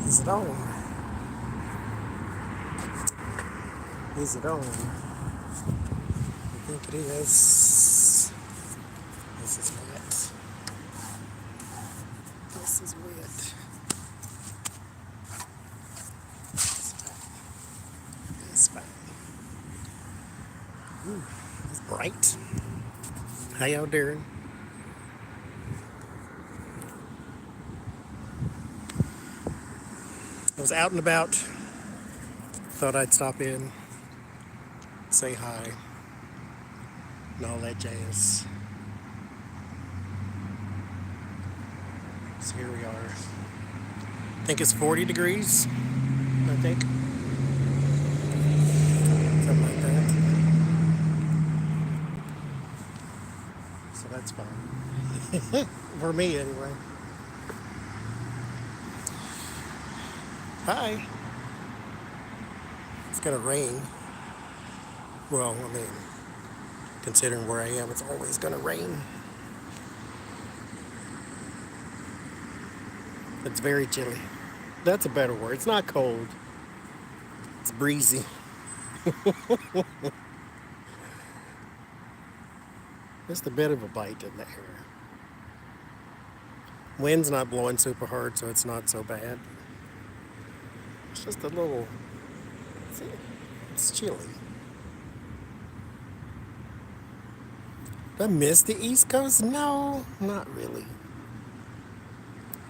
Is it on? Is it on? I think it is. This is wet. This is wet. It's fine. Ooh, it's bright. How y'all doing? I was out and about. Thought I'd stop in, say hi, and all that jazz. So here we are. I think it's 40 degrees, I think. Something like that. So that's fine. For me, anyway. Hi. It's gonna rain. Well, I mean, considering where I am, it's always gonna rain. It's very chilly. That's a better word. It's not cold. It's breezy. Just a bit of a bite in the air. Wind's not blowing super hard, so it's not so bad. It's just a little, it's chilly. Did I miss the East Coast? No, not really.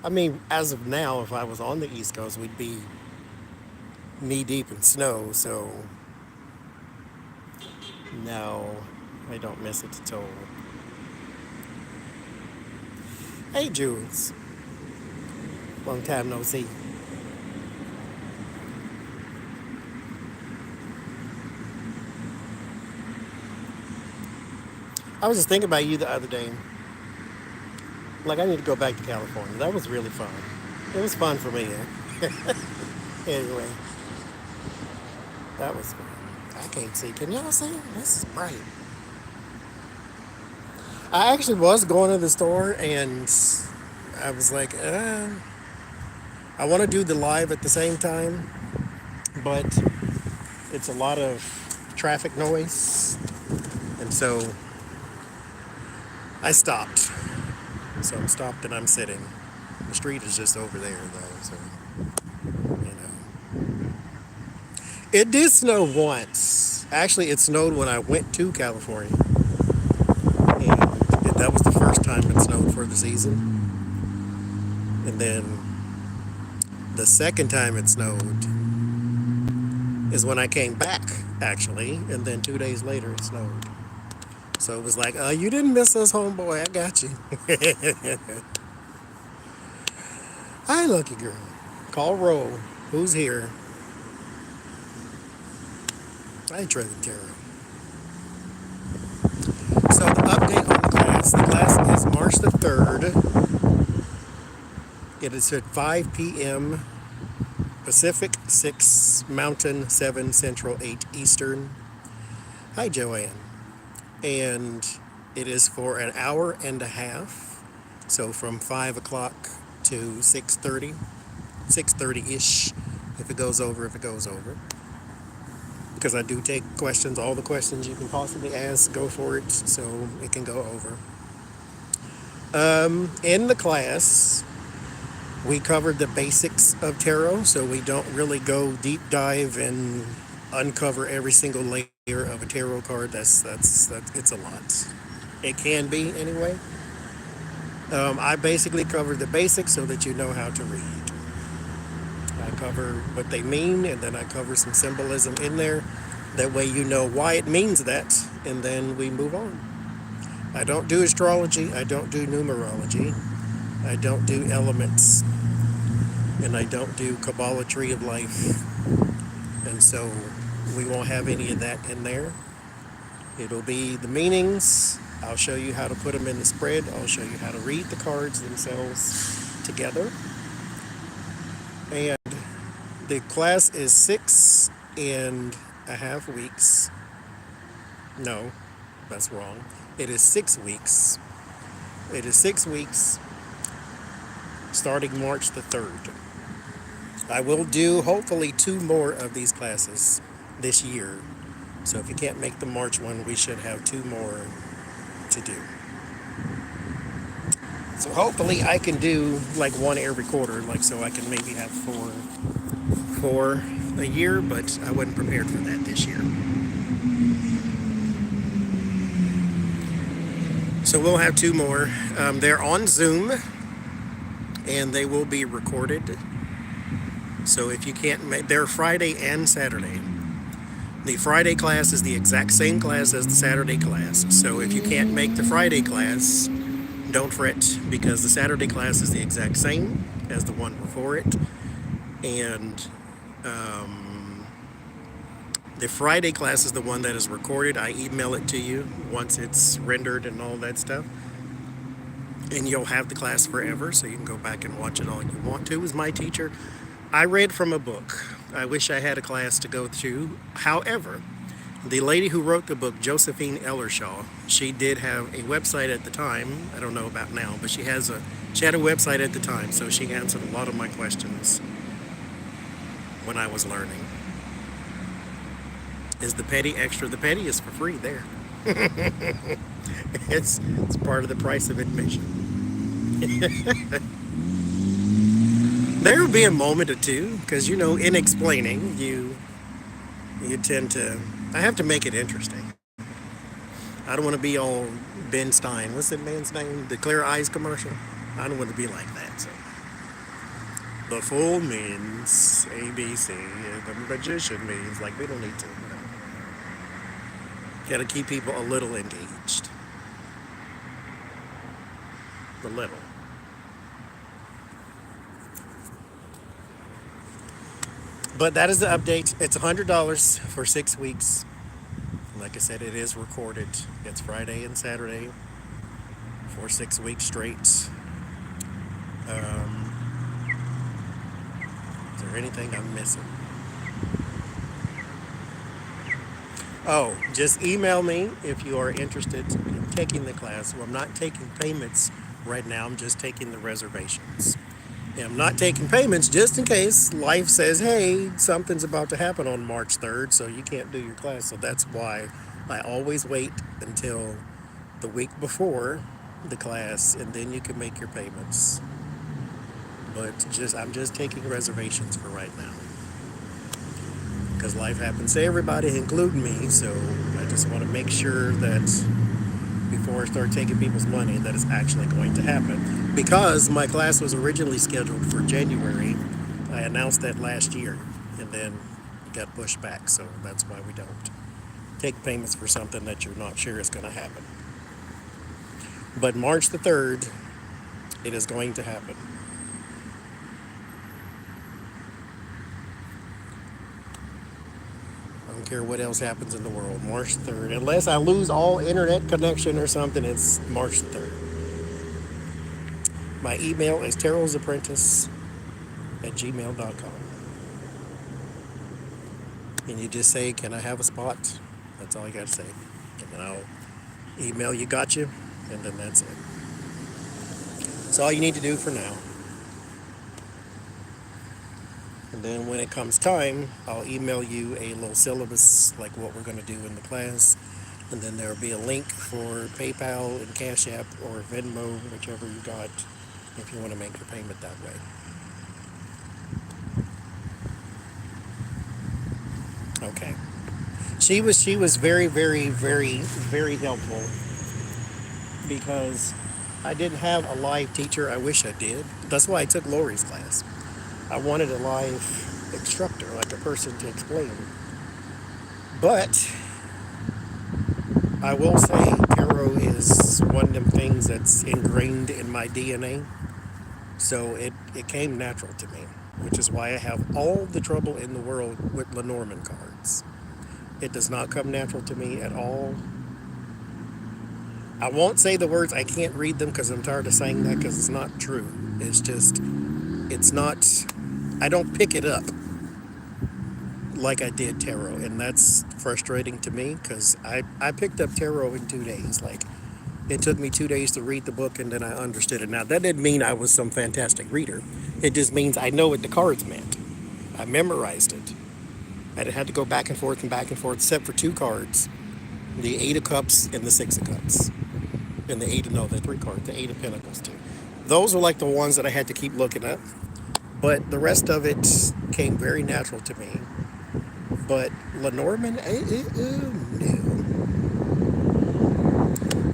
I mean, as of now, if I was on the East Coast, we'd be knee deep in snow, so no, I don't miss it at all. Hey, Jules. Long time no see. I was just thinking about you the other day. Like, I need to go back to California. That was really fun. It was fun for me. Anyway, that was fun. I can't see. Can y'all see? This is bright. I actually was going to the store and I was like, I want to do the live at the same time, but it's a lot of traffic noise. And so I stopped. So I'm stopped and I'm sitting. The street is just over there though, so, you know. It did snow once. Actually, it snowed when I went to California. And that was the first time it snowed for the season. And then the second time it snowed is when I came back, actually. And then 2 days later it snowed. So it was like, you didn't miss us, homeboy. I got you. Hi, lucky girl. Call roll. Who's here? Hi, Treasure Tarot. So the update on the class. The class is March the 3rd. It is at 5 p.m. Pacific, 6 Mountain, 7 Central, 8 Eastern. Hi, Joanne. And it is for an hour and a half. So from 5 o'clock to 6:30, 6:30-ish. If it goes over, if it goes over. Because I do take questions, all the questions you can possibly ask, go for it, so it can go over. In the class, we covered the basics of tarot, so we don't really go deep dive and uncover every single layer of a tarot card. That's it's a lot. It can be anyway. I basically cover the basics so that you know how to read. I cover what they mean, and then I cover some symbolism in there. That way you know why it means that, and then we move on. I don't do astrology. I don't do numerology. I don't do elements. And I don't do Kabbalah Tree of Life. And so we won't have any of that in there. It'll be the meanings. I'll show you how to put them in the spread. I'll show you how to read the cards themselves together. And the class is 6.5 weeks. No, that's wrong. It is 6 weeks. It is 6 weeks starting March the 3rd. I will do hopefully 2 more of these classes this year. So if you can't make the March one, we should have 2 more to do. So hopefully I can do like 1 every quarter, like so I can maybe have 4 a year, but I wasn't prepared for that this year. So we'll have 2 more. They're on Zoom and they will be recorded. So if you can't make, they're Friday and Saturday. The Friday class is the exact same class as the Saturday class. So if you can't make the Friday class, don't fret, because the Saturday class is the exact same as the one before it. And the Friday class is the one that is recorded. I email it to you once it's rendered and all that stuff. And you'll have the class forever, so you can go back and watch it all you want to. As my teacher, I read from a book. I wish I had a class to go through. However, the lady who wrote the book, Josephine Ellershaw, she did have a website at the time. I don't know about now, but she had a website at the time, so she answered a lot of my questions when I was learning. Is the petty extra? The petty is for free there. It's part of the price of admission. There will be a moment or two, because in explaining, you tend to. I have to make it interesting. I don't want to be all Ben Stein. What's that man's name? The Clear Eyes commercial. I don't want to be like that. So the fool means ABC, and the magician means we don't need to. Got to keep people a little engaged. A little. But that is the update. It's $100 for 6 weeks. Like I said, it is recorded. It's Friday and Saturday for 6 weeks straight. Is there anything I'm missing? Oh, just email me if you are interested in taking the class. Well, I'm not taking payments right now. I'm just taking the reservations. And I'm not taking payments just in case life says, hey, something's about to happen on March 3rd, so you can't do your class. So that's why I always wait until the week before the class, and then you can make your payments. But I'm just taking reservations for right now, because life happens to everybody, including me. So I just want to make sure that before I start taking people's money, that it's actually going to happen. Because my class was originally scheduled for January, I announced that last year, and then it got pushed back. So that's why we don't take payments for something that you're not sure is going to happen. But March the 3rd, it is going to happen. I don't care what else happens in the world. March 3rd. Unless I lose all internet connection or something, it's March 3rd. My email is TarotsApprentice@gmail.com. And you just say, can I have a spot? That's all you got to say. And then I'll email you, got you, and then that's it. That's all you need to do for now. And then when it comes time, I'll email you a little syllabus, like what we're going to do in the class. And then there'll be a link for PayPal and Cash App or Venmo, whichever you got, if you want to make your payment that way. Okay. She was very, very, very, very helpful, because I didn't have a live teacher. I wish I did. That's why I took Lori's class. I wanted a live instructor, like a person to explain. But I will say tarot is one of them things that's ingrained in my DNA. So it came natural to me, which is why I have all the trouble in the world with Lenormand cards. It does not come natural to me at all. I won't say the words, I can't read them, because I'm tired of saying that, because it's not true. It's just, it's not, I don't pick it up like I did tarot, and that's frustrating to me, because I picked up tarot in 2 days. Like, it took me 2 days to read the book, and then I understood it. Now, that didn't mean I was some fantastic reader. It just means I know what the cards meant. I memorized it. I had to go back and forth, except for two cards, the Eight of Cups and the Six of Cups. And the the three cards, the Eight of Pentacles too. Those are like the ones that I had to keep looking up. But the rest of it came very natural to me. But Lenormand, no.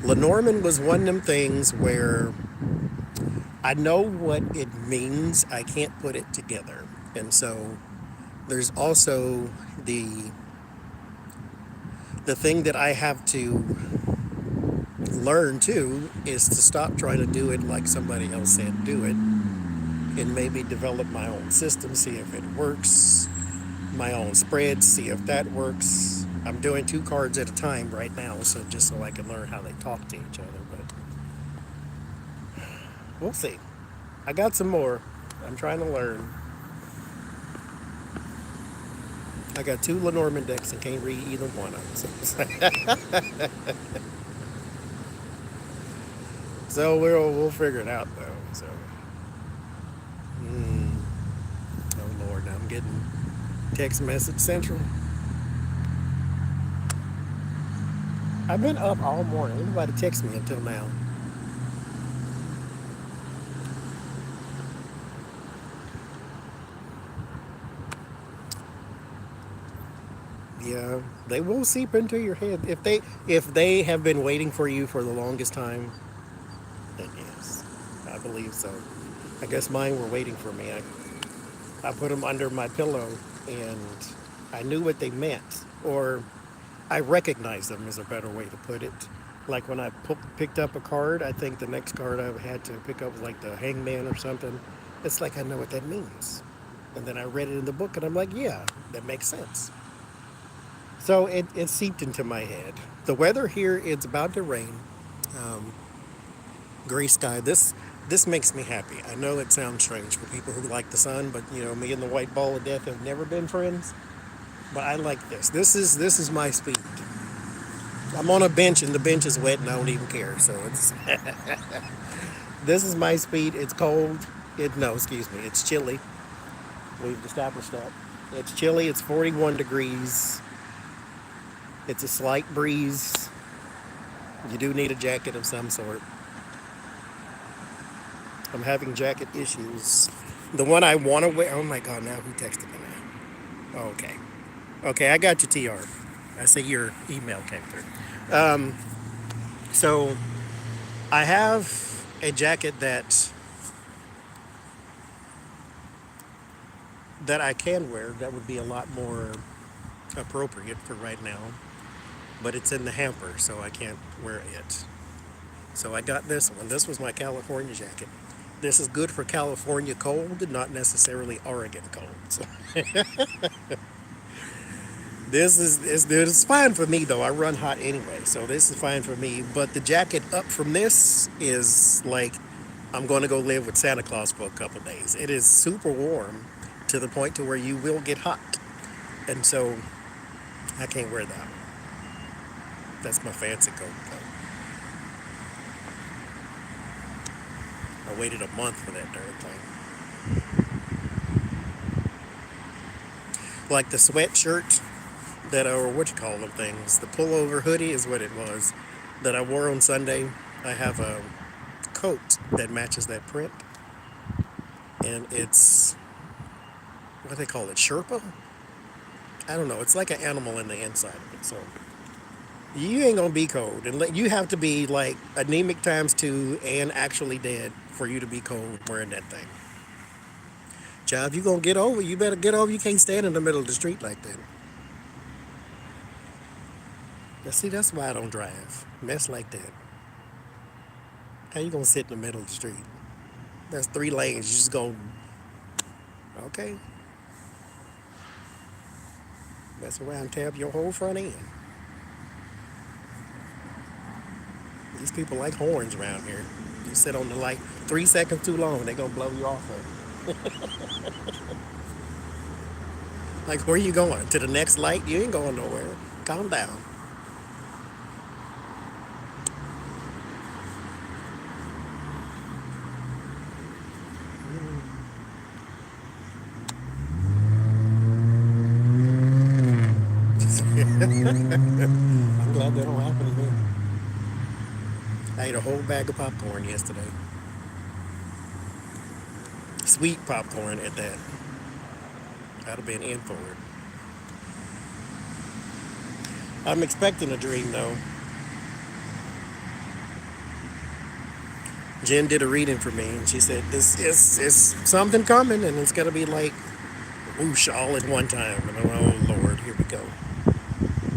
Lenormand was one of them things where I know what it means. I can't put it together. And so there's also the the thing that I have to learn too is to stop trying to do it like somebody else said do it, and maybe develop my own system, see if it works, my own spreads, see if that works. I'm doing two cards at a time right now, so just so I can learn how they talk to each other, but we'll see. I got some more. I'm trying to learn. I got two Lenormand decks and can't read either one of them. So we'll figure it out though. So, oh Lord, now I'm getting text message central. I've been up all morning. Nobody texted me until now. Yeah, they will seep into your head if they have been waiting for you for the longest time. Then yes, I believe so. I guess mine were waiting for me. I put them under my pillow, and I knew what they meant, or I recognized them is a better way to put it. Like when I picked up a card, I think the next card I had to pick up was like the Hangman or something. It's like I know what that means. And then I read it in the book, and I'm like, yeah, that makes sense. So it seeped into my head. The weather here, it's about to rain. Um, Gray sky. This makes me happy. I know it sounds strange for people who like the sun, but me and the white ball of death have never been friends. But I like this. This is my speed. I'm on a bench and the bench is wet and I don't even care. So it's this is my speed. It's cold. Excuse me. It's chilly. We've established that. It's chilly. It's 41 degrees. It's a slight breeze. You do need a jacket of some sort. I'm having jacket issues. The one I want to wear. Oh my God! Now who texted me now? Oh, okay. Okay, I got you, TR. I see your email came through. So I have a jacket that I can wear that would be a lot more appropriate for right now, but it's in the hamper, so I can't wear it. So I got this one. This was my California jacket. This is good for California cold, not necessarily Oregon cold. So this is fine for me though. I run hot anyway, so this is fine for me. But the jacket up from this is like I'm going to go live with Santa Claus for a couple of days. It is super warm to the point to where you will get hot, and so I can't wear that. That's my fancy coat though. I waited a month for that darn thing. Like the sweatshirt or what you call them things, the pullover hoodie is what it was that I wore on Sunday. I have a coat that matches that print, and it's what do they call it, Sherpa? I don't know. It's like an animal in the inside of it, so you ain't gonna be cold, and you have to be like anemic times 2 and actually dead for you to be cold wearing that thing. Child, if you gonna get over, you better get over. You can't stand in the middle of the street like that. Now, see, that's why I don't drive. Mess like that. How you gonna sit in the middle of the street? That's 3 lanes. You just go, okay. Mess around, tab your whole front end. These people like horns around here. You sit on the light 3 seconds too long, they gonna blow you off of it. Like, where you going? To the next light? You ain't going nowhere. Calm down. I'm glad that don't happen to me. I ate a whole bag of popcorn yesterday. Sweet popcorn at that. I'd have been in for it. I'm expecting a dream though. Jen did a reading for me, and she said this is something coming, and it's gonna be like whoosh all at one time. And I'm, oh Lord, here we go.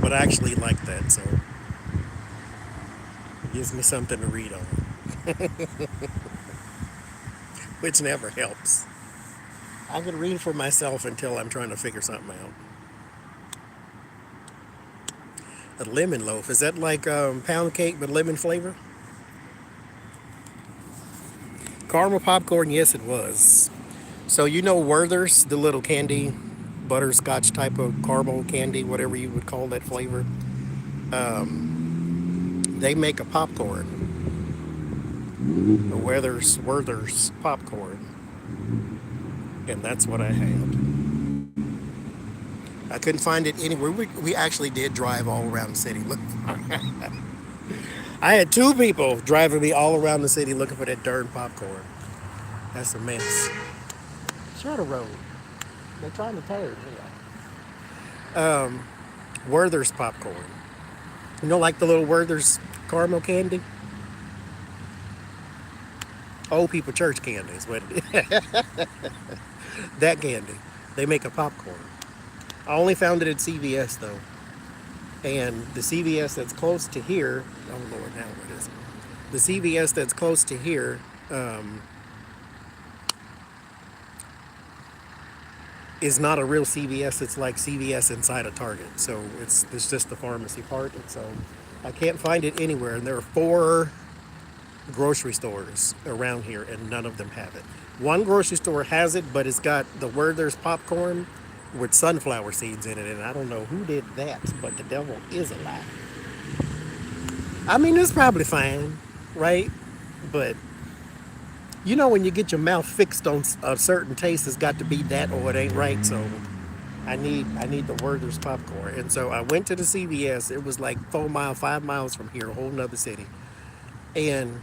But I actually like that, so it gives me something to read on, which never helps. I can read for myself until I'm trying to figure something out. A lemon loaf, is that like pound cake but lemon flavor? Caramel popcorn, yes, it was. So you know Werther's, the little candy, butterscotch type of caramel candy, whatever you would call that flavor. They make a popcorn, a Werther's popcorn, and that's what I had. I couldn't find it anywhere. We actually did drive all around the city. Look, I had two people driving me all around the city looking for that darn popcorn. That's a mess. Short road. They're trying to tear it here. Werther's popcorn. You know, like the little Werther's caramel candy? Old people church candy is what it is. That candy. They make a popcorn. I only found it at CVS though. And the CVS that's close to here, oh Lord, now what is it? The CVS that's close to here is not a real CVS. It's like CVS inside a Target. So it's just the pharmacy part. And so I can't find it anywhere. And there are 4 grocery stores around here, and none of them have it. One grocery store has it, but it's got the Werther's popcorn with sunflower seeds in it, and I don't know who did that, but the devil is alive. I mean, it's probably fine, right? But you know, when you get your mouth fixed on a certain taste, it's got to be that or it ain't right. So I need the Werther's popcorn, and so I went to the CVS. It was like 5 miles from here, a whole nother city, and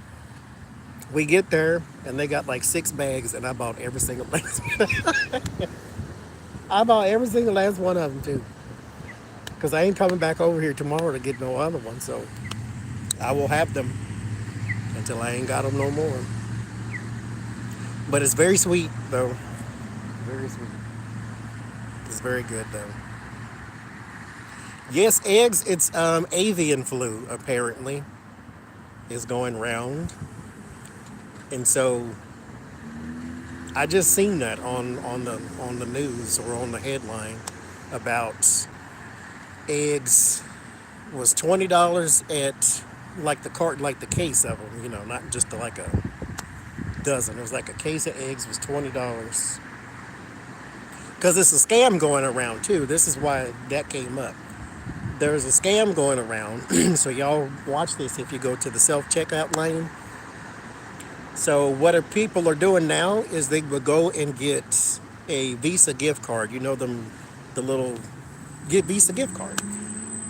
we get there, and they got like 6 bags, and I bought every single last. I bought every single last one of them too, because I ain't coming back over here tomorrow to get no other one. So I will have them until I ain't got them no more. But it's very sweet though, very sweet. It's very good though. Yes, eggs. It's avian flu apparently is going round, and so I just seen that on the news or on the headline about eggs was $20 at like the cart, like the case of them, you know, not just like a dozen. It was like a case of eggs was $20 because it's a scam going around too. This is why that came up. There's a scam going around, so y'all watch this if you go to the self checkout lane. So what people are doing now is they will go and get a Visa gift card. You know them, the little get Visa gift card,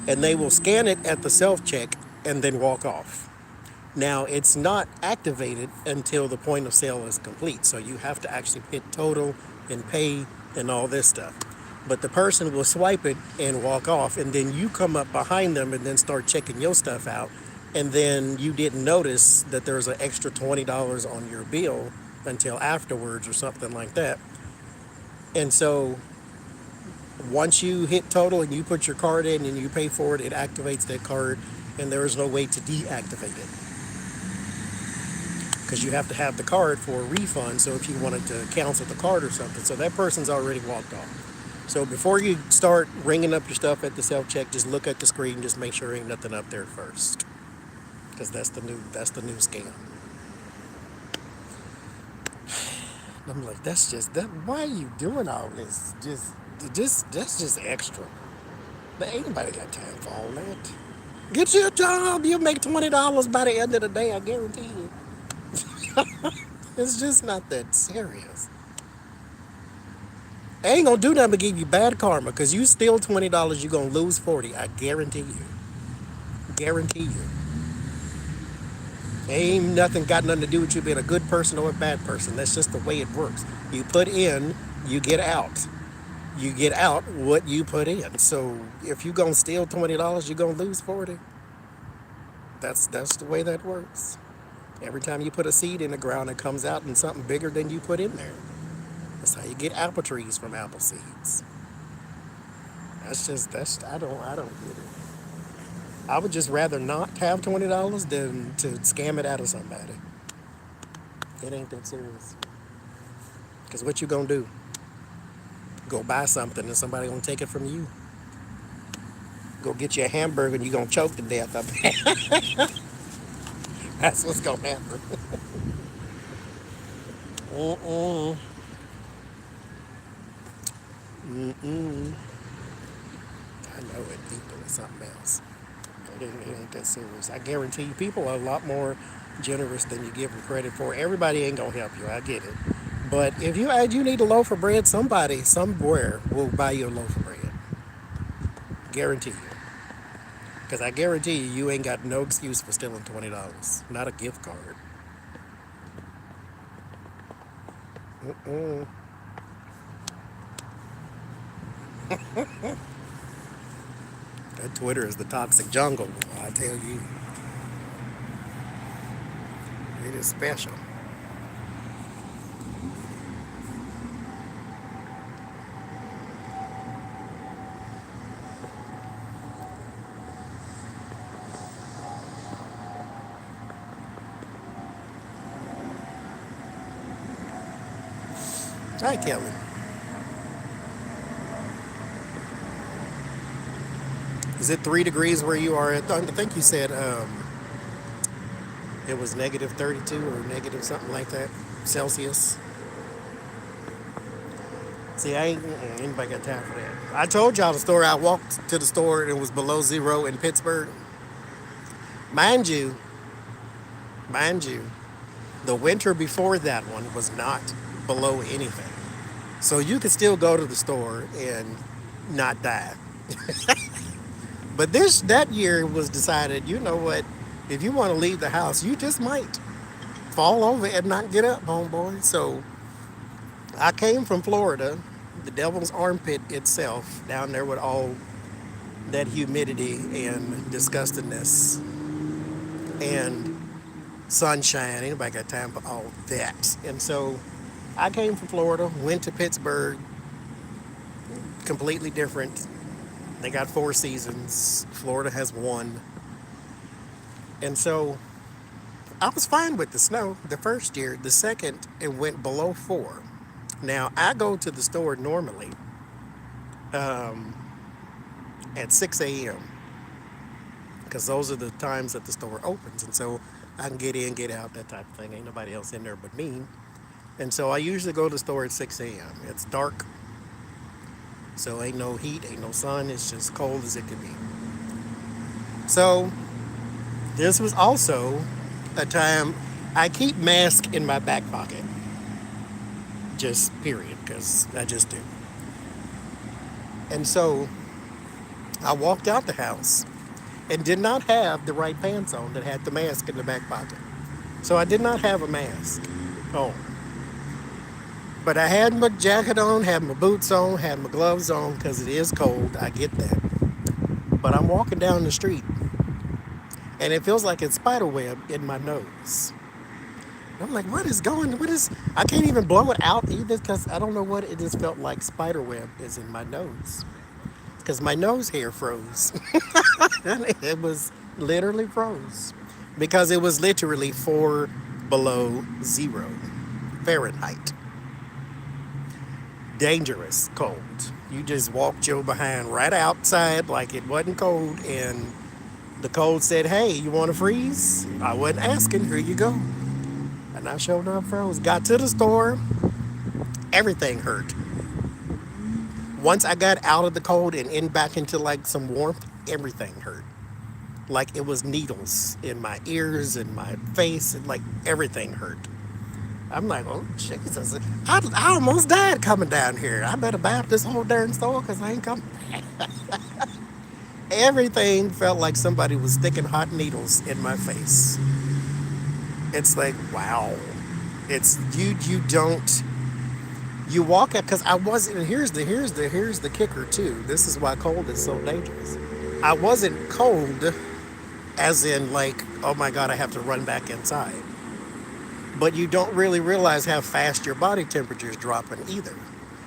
and they will scan it at the self check and then walk off. Now it's not activated until the point of sale is complete. So you have to actually hit total and pay and all this stuff. But the person will swipe it and walk off, and then you come up behind them and then start checking your stuff out. And then you didn't notice that there was an extra $20 on your bill until afterwards or something like that. And so once you hit total and you put your card in and you pay for it, it activates that card, and there is no way to deactivate it because you have to have the card for a refund. So if you wanted to cancel the card or something, so that person's already walked off. So before you start ringing up your stuff at the self-check, just look at the screen, just make sure ain't nothing up there first, because that's the new scam. I'm like, that's just that. Why are you doing all this? That's just extra. But ain't nobody got time for all that. Get you a job. You'll make $20 by the end of the day. I guarantee you. It's just not that serious. I ain't gonna do nothing but give you bad karma because you steal $20, you're gonna lose 40. I guarantee you. Guarantee you. Ain't nothing got nothing to do with you being a good person or a bad person. That's just the way it works. You put in, you get out. You get out what you put in. So if you gonna steal $20, you're gonna lose 40. That's the way that works. Every time you put a seed in the ground, it comes out in something bigger than you put in there. That's how you get apple trees from apple seeds. That's I don't get it. I would just rather not have $20 than to scam it out of somebody. It ain't that serious. Cause what you gonna do? Go buy something and somebody gonna take it from you. Go get you a hamburger and you gonna choke to death up there. That's what's gonna happen. Mm-mm. Mm-mm. I know it. People is something else. It ain't that serious. I guarantee you, people are a lot more generous than you give them credit for. Everybody ain't gonna help you. I get it. But if you need a loaf of bread, somebody somewhere will buy you a loaf of bread. Guarantee you. Because I guarantee you, you ain't got no excuse for stealing $20. Not a gift card. Mm-mm. That Twitter is the toxic jungle. I tell you, it is special. Hi, Kelly. Is it 3 degrees where you are? I think you said it was negative 32 or negative something like that Celsius. See, anybody got time for that. I told y'all the story. I walked to the store and it was below zero in Pittsburgh. Mind you, mind you, the winter before that one was not below anything. So you could still go to the store and not die. But that year it was decided, you know what? If you want to leave the house, you just might fall over and not get up, homeboy. So I came from Florida, the devil's armpit itself, down there with all that humidity and disgustingness and sunshine. Anybody got time for all that? And so I came from Florida, went to Pittsburgh, completely different. They got 4 seasons. Florida has one. And so I was fine with the snow the first year. The second, it went below 4. Now, I go to the store normally at 6 a.m. because those are the times that the store opens. And so I can get in, get out, that type of thing. Ain't nobody else in there but me. And so I usually go to the store at 6 a.m. It's dark, so ain't no heat, ain't no sun. It's just cold as it could be. So this was also a time I keep mask in my back pocket. Just period, because I just do. And so I walked out the house and did not have the right pants on that had the mask in the back pocket. So I did not have a mask on. But I had my jacket on, had my boots on, had my gloves on because it is cold. I get that. But I'm walking down the street and it feels like it's spider web in my nose. I'm like, I can't even blow it out either because I don't know what it just felt like spider web is in my nose. Because my nose hair froze. It was literally froze. Because it was literally 4 below zero Fahrenheit. Dangerous cold. You just walked your behind right outside like it wasn't cold and the cold said, hey, you want to freeze? I wasn't asking. Here you go. And I showed up froze. Got to the store. Everything hurt. Once I got out of the cold and in back into like some warmth, everything hurt. Like it was needles in my ears and my face and like everything hurt. I'm like, oh Jesus! I almost died coming down here. I better buy up this whole darn store because I ain't coming. Everything felt like somebody was sticking hot needles in my face. It's like, wow. It's you. You don't. You walk out because I wasn't. And here's the kicker too. This is why cold is so dangerous. I wasn't cold, as in like, oh my god, I have to run back inside. But you don't really realize how fast your body temperature is dropping either.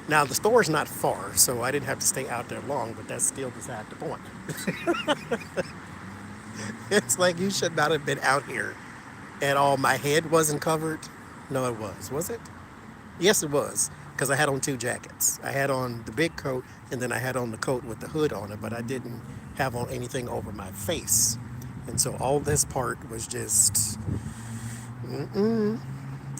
Now the store's not far, so I didn't have to stay out there long. But that's still beside the point. It's like you should not have been out here at all. My head wasn't covered. No, it was. Was it? Yes, it was. Because I had on two jackets. I had on the big coat, and then I had on the coat with the hood on it, but I didn't have on anything over my face. And so all this part was just.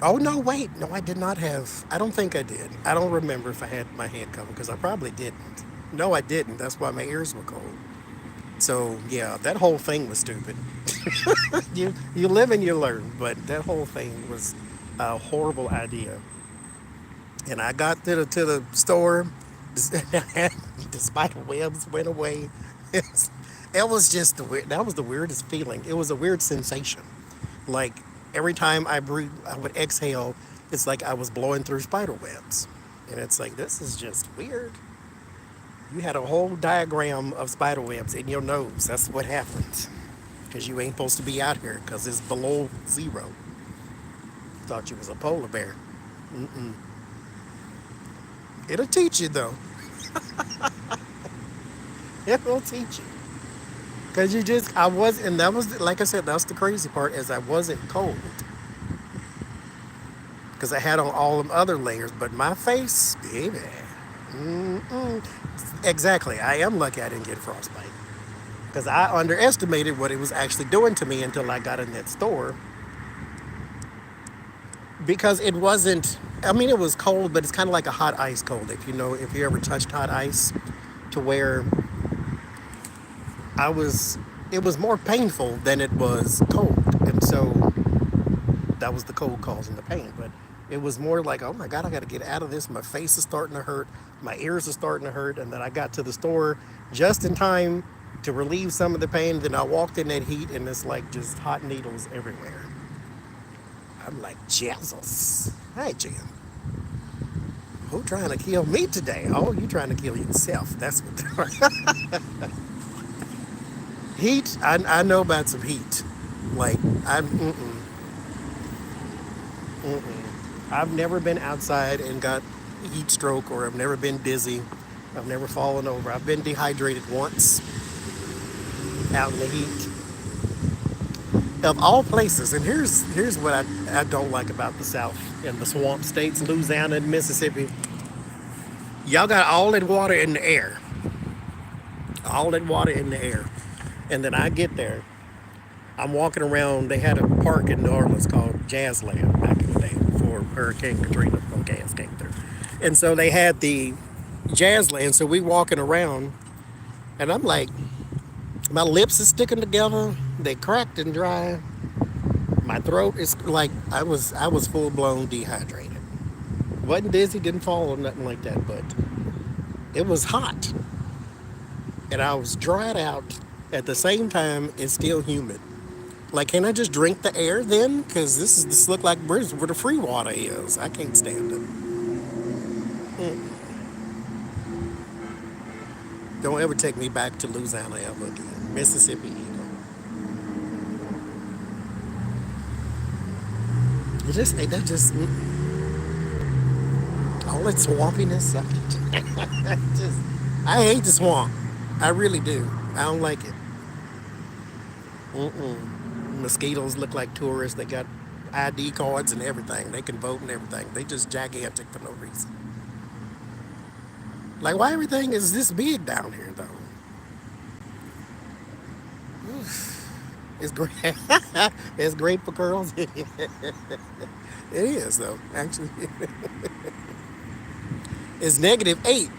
Oh, no, wait. No, I did not have. I don't think I did. I don't remember if I had my head covered, because I probably didn't. No, I didn't. That's why my ears were cold. So, yeah, that whole thing was stupid. You live and you learn, but that whole thing was a horrible idea. And I got to the store, the spider webs went away. It's, it was just the weird. That was the weirdest feeling. It was a weird sensation. Like every time I breathe, I would exhale. It's like I was blowing through spider webs, and it's like this is just weird. You had a whole diagram of spider webs in your nose. That's what happens. Because you ain't supposed to be out here because it's below zero. Thought you was a polar bear. It'll teach you though. It will teach you. Because you just, I was, and that was, like I said, that's the crazy part is I wasn't cold. Because I had on all them other layers, but my face, baby. Mm-mm. Exactly. I am lucky I didn't get frostbite. Because I underestimated what it was actually doing to me until I got in that store. Because it wasn't, I mean, it was cold, but it's kind of like a hot ice cold. If you know, if you ever touched hot ice, to where I was, it was more painful than it was cold. And so that was the cold causing the pain. But it was more like, oh my God, I got to get out of this. My face is starting to hurt. My ears are starting to hurt. And then I got to the store just in time to relieve some of the pain. Then I walked in that heat and it's like just hot needles everywhere. I'm like, Jesus. Hey, Jim. Who trying to kill me today? Oh, you trying to kill yourself. That's what. Heat, I know about some heat. Like, I've never been outside and got heat stroke, or I've never been dizzy. I've never fallen over. I've been dehydrated once out in the heat. Of all places, and here's what I don't like about the South and the swamp states, Louisiana and Mississippi. Y'all got all that water in the air. All that water in the air. And then I get there. I'm walking around. They had a park in New Orleans called Jazzland back in the day before Hurricane Katrina from gas came through. And so they had the Jazzland. So we walking around, and I'm like, my lips is sticking together. They cracked and dry. My throat is like I was full blown dehydrated. Wasn't dizzy, didn't fall or nothing like that, but it was hot, and I was dried out. At the same time, it's still humid. Like, can I just drink the air then? Because this look like where the free water is. I can't stand it. Don't ever take me back to Louisiana ever again. Mississippi, It just, that just, all that swampiness. Just, I hate the swamp. I really do. I don't like it. Mosquitoes look like tourists. They got ID cards and everything. They can vote and everything. They just gigantic for no reason. Like, why everything is this big down here, though? It's great. It's great for girls. It is, though, actually. It's -8.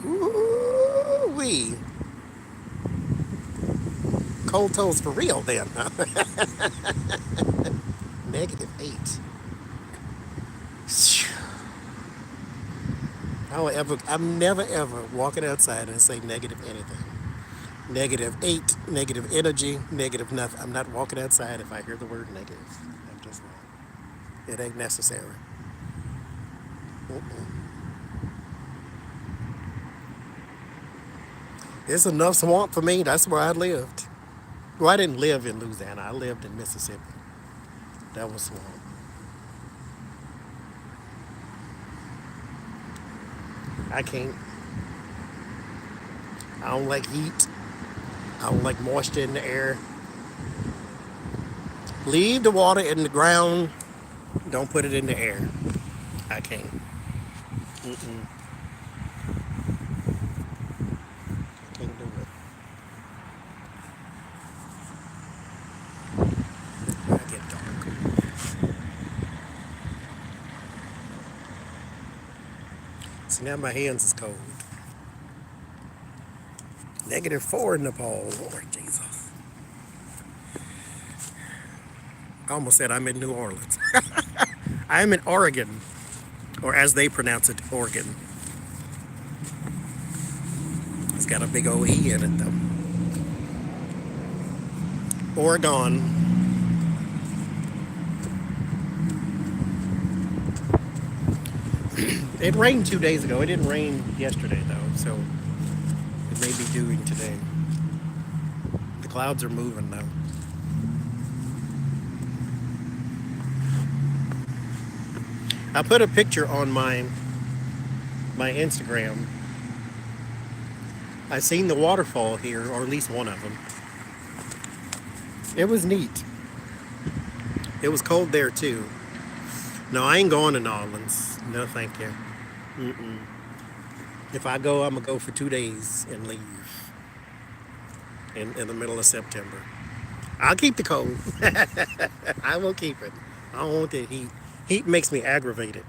Ooh-wee. Cold toes for real, then. -8. I'm never ever walking outside and say negative anything. Negative 8, negative energy, negative nothing. I'm not walking outside if I hear the word negative. I'm just not. It ain't necessary. It's enough swamp for me. That's where I lived. Well, I didn't live in Louisiana. I lived in Mississippi. That was swamp. I can't. I don't like heat. I don't like moisture in the air. Leave the water in the ground. Don't put it in the air. I can't. Mm-mm. I can't do it. I get dark. See, now my hands is cold. -4 in Nepal. Lord Jesus. I almost said I'm in New Orleans. I'm in Oregon, or as they pronounce it, Oregon. It's got a big old E in it, though. Oregon. 2 days ago. It didn't rain yesterday, though, so it may be doing today. The clouds are moving, though. I put a picture on my Instagram. I seen the waterfall here, or at least one of them. It was neat. It was cold there too. No, I ain't going to New Orleans. No, thank you. Mm-mm. If I go, I'm gonna go for 2 days and leave in the middle of September. I'll keep the cold. I will keep it. I don't want the heat. Heat makes me aggravated,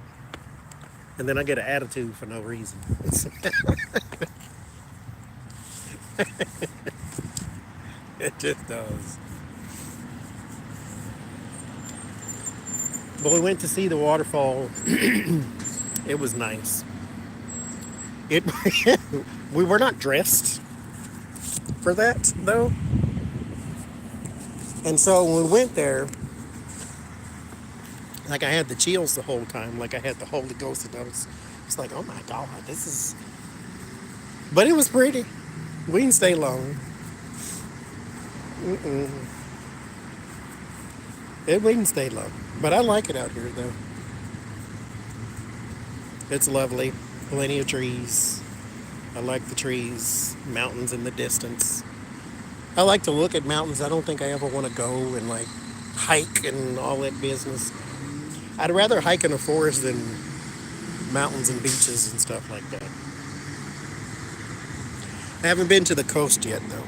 and then I get an attitude for no reason. It just does. But we went to see the waterfall. It was nice. It we were not dressed for that though, and so when we went there, like I had the chills the whole time, like I had the Holy Ghost, and I was, it's like, oh my God, this is. But it was pretty. We didn't stay long. Mm-mm. We didn't stay long, but I like it out here though. It's lovely. Plenty of trees. I like the trees, mountains in the distance. I like to look at mountains. I don't think I ever want to go and like hike and all that business. I'd rather hike in a forest than mountains and beaches and stuff like that. I haven't been to the coast yet though.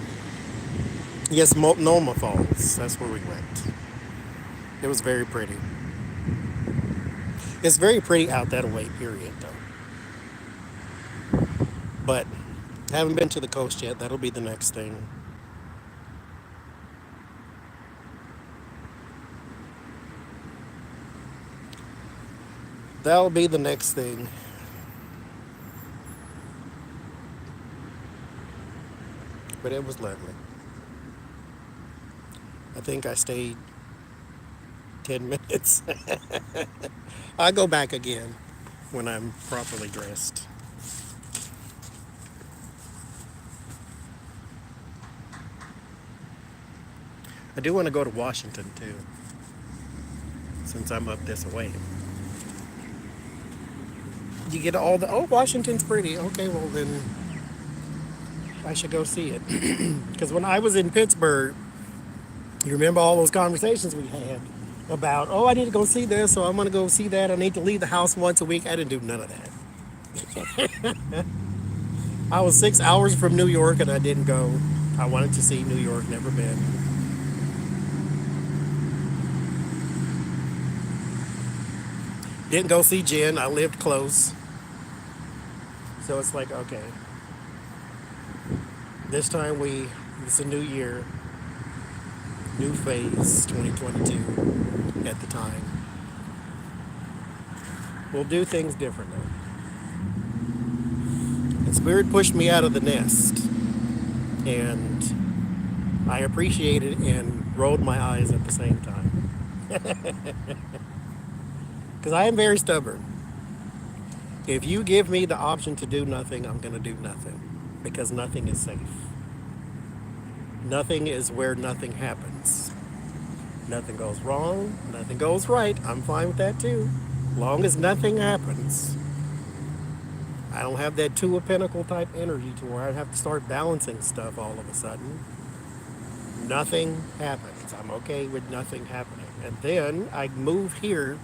Yes, Multnomah Falls. That's where we went. It was very pretty. It's very pretty out that way, period, though. But haven't been to the coast yet. That'll be the next thing. That'll be the next thing. But it was lovely. I think I stayed 10 minutes. I'll go back again when I'm properly dressed. I do want to go to Washington too, since I'm up this way. You get all the, oh, Washington's pretty. Okay, well then I should go see it. Because when I was in Pittsburgh, you remember all those conversations we had about, oh, I need to go see this, so I'm going to go see that. I need to leave the house once a week. I didn't do none of that. I was 6 hours from New York and I didn't go. I wanted to see New York, never been. Didn't go see Jen. I lived close. So it's like, okay. This time it's a new year, new phase, 2022 at the time. We'll do things differently. Spirit pushed me out of the nest, and I appreciated and rolled my eyes at the same time. Because I am very stubborn. If you give me the option to do nothing, I'm going to do nothing. Because nothing is safe. Nothing is where nothing happens. Nothing goes wrong, nothing goes right. I'm fine with that too. Long as nothing happens. I don't have that two of pentacle type energy to where I have to start balancing stuff all of a sudden. Nothing happens. I'm okay with nothing happening. And then I move here,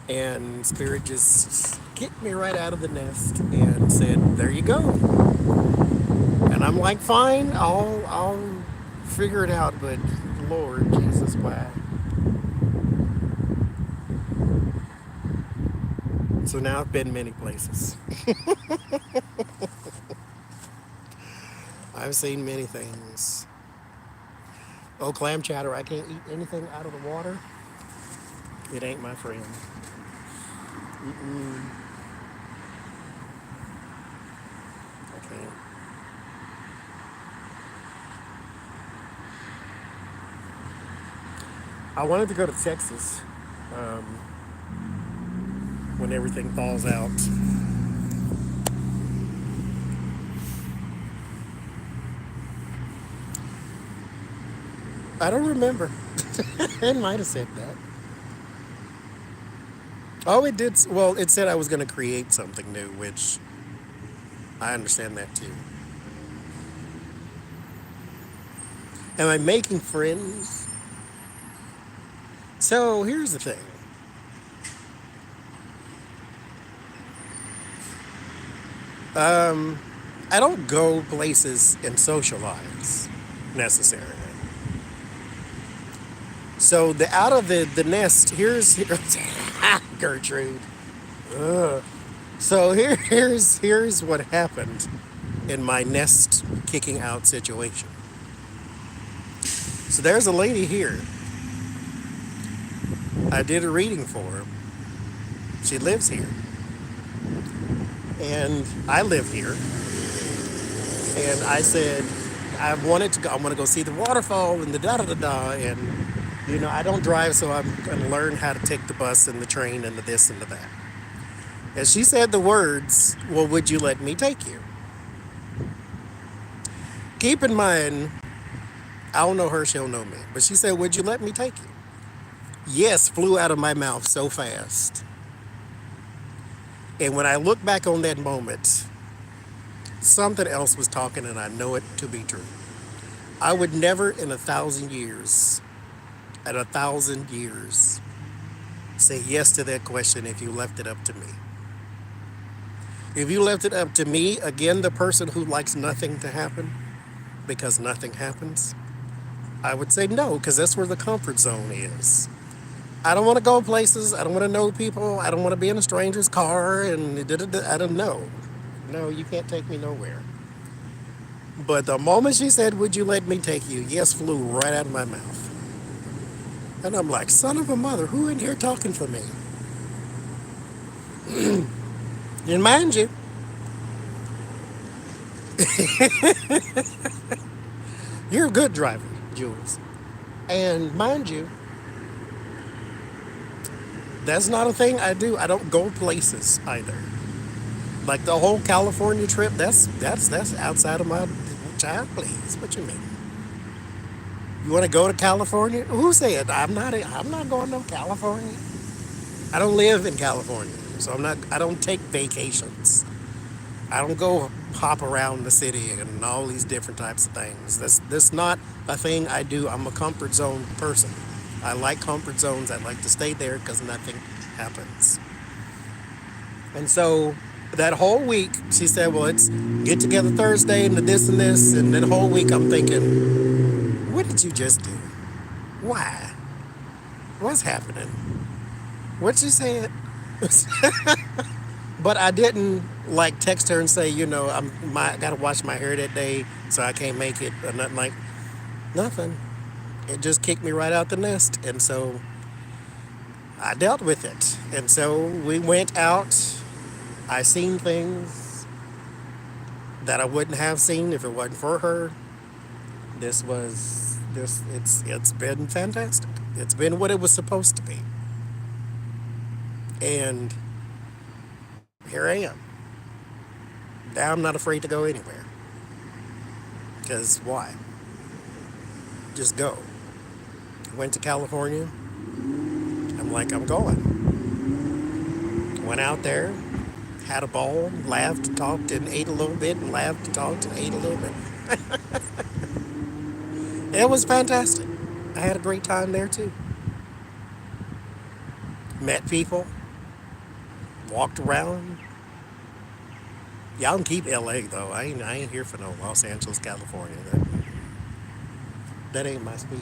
and Spirit just kicked me right out of the nest and said, "There you go." And I'm like, "Fine, I'll figure it out." But Lord Jesus, why? So now I've been many places. I've seen many things. Oh, clam chowder! I can't eat anything out of the water. It ain't my friend. Mm-mm, I can't. I wanted to go to Texas um, when everything falls out. I don't remember. It might have said that. Oh, it did. Well, it said I was going to create something new, which I understand that too. Am I making friends? So here's the thing. I don't go places and socialize necessarily. So the out of the nest, here's Gertrude. Ugh. So here's what happened in my nest kicking out situation. So there's a lady here. I did a reading for her. She lives here. And I live here. And I said, I wanted to go, I want to go see the waterfall and the da da da da. And, I don't drive, so I'm going to learn how to take the bus and the train and the this and the that. And she said the words, "Well, would you let me take you?" Keep in mind, I don't know her, she'll know me. But she said, "Would you let me take you?" Yes flew out of my mouth so fast. And when I look back on that moment, something else was talking, and I know it to be true. I would never in a thousand years, say yes to that question if you left it up to me. If you left it up to me, again, the person who likes nothing to happen because nothing happens, I would say no, because that's where the comfort zone is. I don't want to go places. I don't want to know people. I don't want to be in a stranger's car and I don't know. No, you can't take me nowhere. But the moment she said, "Would you let me take you?" Yes flew right out of my mouth. And I'm like, son of a mother, who in here talking for me? And mind you, you're a good driver, Jules. And mind you, that's not a thing I do. I don't go places either. Like the whole California trip, that's outside of my child, please. What you mean? You want to go to California? Who said I'm not going to California? I don't live in California, so I don't take vacations. I don't go hop around the city and all these different types of things. That's not a thing I do. I'm a comfort zone person. I like comfort zones. I like to stay there because nothing happens. And so that whole week, she said, "Well, it's get together Thursday and the this and this." And that whole week, I'm thinking, what did you just do? Why? What's happening? What she said? But I didn't like text her and say, I gotta wash my hair that day, so I can't make it, or nothing like nothing. It just kicked me right out the nest, and so I dealt with it. And so we went out. I seen things. that I wouldn't have seen if it wasn't for her. It's been fantastic. It's been what it was supposed to be. And here I am. Now I'm not afraid to go anywhere. Because why? Just go. Went to California. I'm like, I'm going. Went out there, had a ball, laughed, talked, and ate a little bit, and laughed, talked, and ate a little bit. It was fantastic. I had a great time there too. Met people, walked around. Y'all can keep LA though. I ain't here for no Los Angeles, California. That ain't my speed.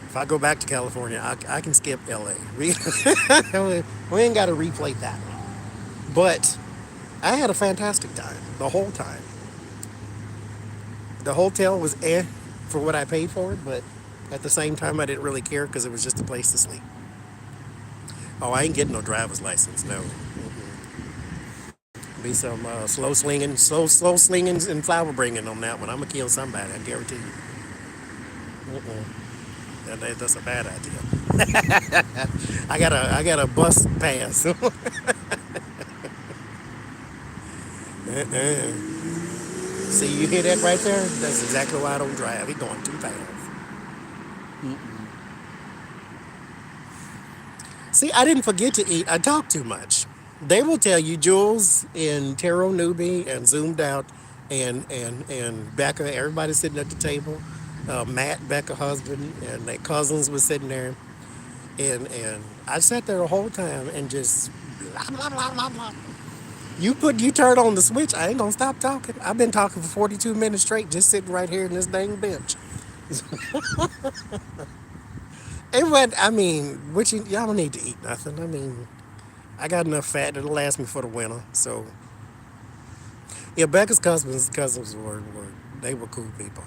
If I go back to California, I can skip LA. We ain't got to replay that one. But I had a fantastic time the whole time. The hotel was for what I paid for it, but at the same time, I didn't really care because it was just a place to sleep. Oh, I ain't getting no driver's license, no. Be some slow slinging and flower bringing on that one. I'm gonna kill somebody, I guarantee you. That's a bad idea. I got a bus pass. See, you hear that right there? That's exactly why I don't drive. He's going too fast. See, I didn't forget to eat. I talk too much. They will tell you, Jules and Taro Newbie and Zoomed Out and Becca, everybody sitting at the table. Matt, Becca husband, and their cousins was sitting there. And I sat there the whole time and just blah, blah, blah, blah, blah. You turn on the switch, I ain't gonna stop talking. I've been talking for 42 minutes straight, just sitting right here in this dang bench. And what I mean, y'all don't need to eat nothing. I mean, I got enough fat that'll last me for the winter. So yeah, Becca's cousins were they were cool people.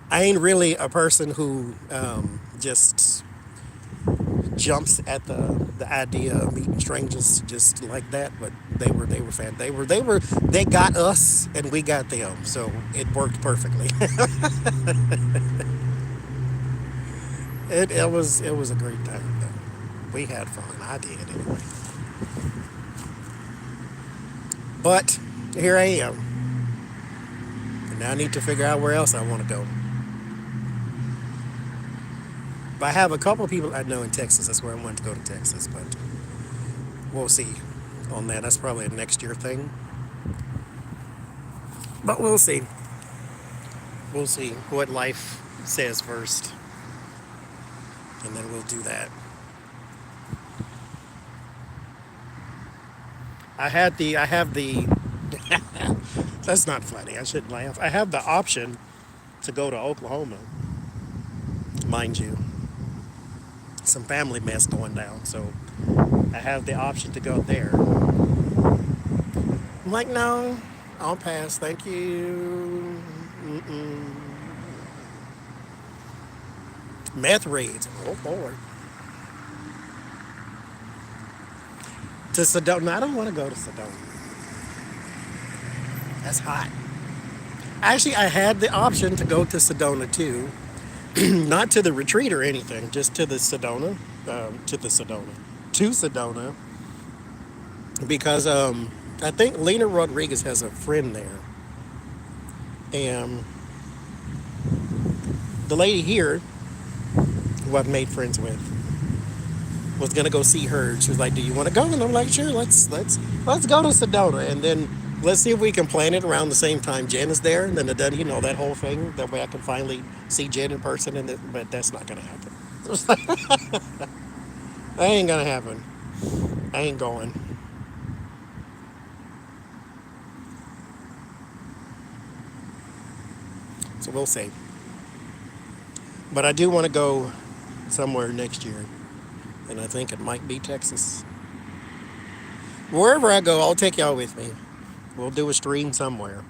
I ain't really a person who just jumps at the idea of meeting strangers just like that, but they were fan. They got us and we got them, so it worked perfectly. It was a great time though. We had fun. I did anyway. But here I am. And now I need to figure out where else I want to go. But I have a couple of people I know in Texas. That's where I want to go to Texas, but we'll see on that. That's probably a next year thing. But we'll see. We'll see what life says first. And then we'll do that. I have the that's not funny. I shouldn't laugh. I have the option to go to Oklahoma, mind you. Some family mess going down, so I have the option to go there. I'm like, no, I'll pass. Thank you. Mm-mm. Meth raids. Oh boy. To Sedona. No, I don't want to go to Sedona. That's hot. Actually, I had the option to go to Sedona too. Not to the retreat or anything, just to the Sedona. To Sedona. Because I think Lena Rodriguez has a friend there. And the lady here, who I've made friends with, was gonna go see her. She was like, "Do you want to go?" And I'm like, "Sure, let's go to Sedona, and then let's see if we can plan it around the same time Jen is there, and then that whole thing. That way I can finally see Jen in person." But that's not gonna happen. That ain't gonna happen. I ain't going. So we'll see. But I do want to go somewhere next year, and I think it might be Texas. Wherever I go, I'll take y'all with me. We'll do a stream somewhere.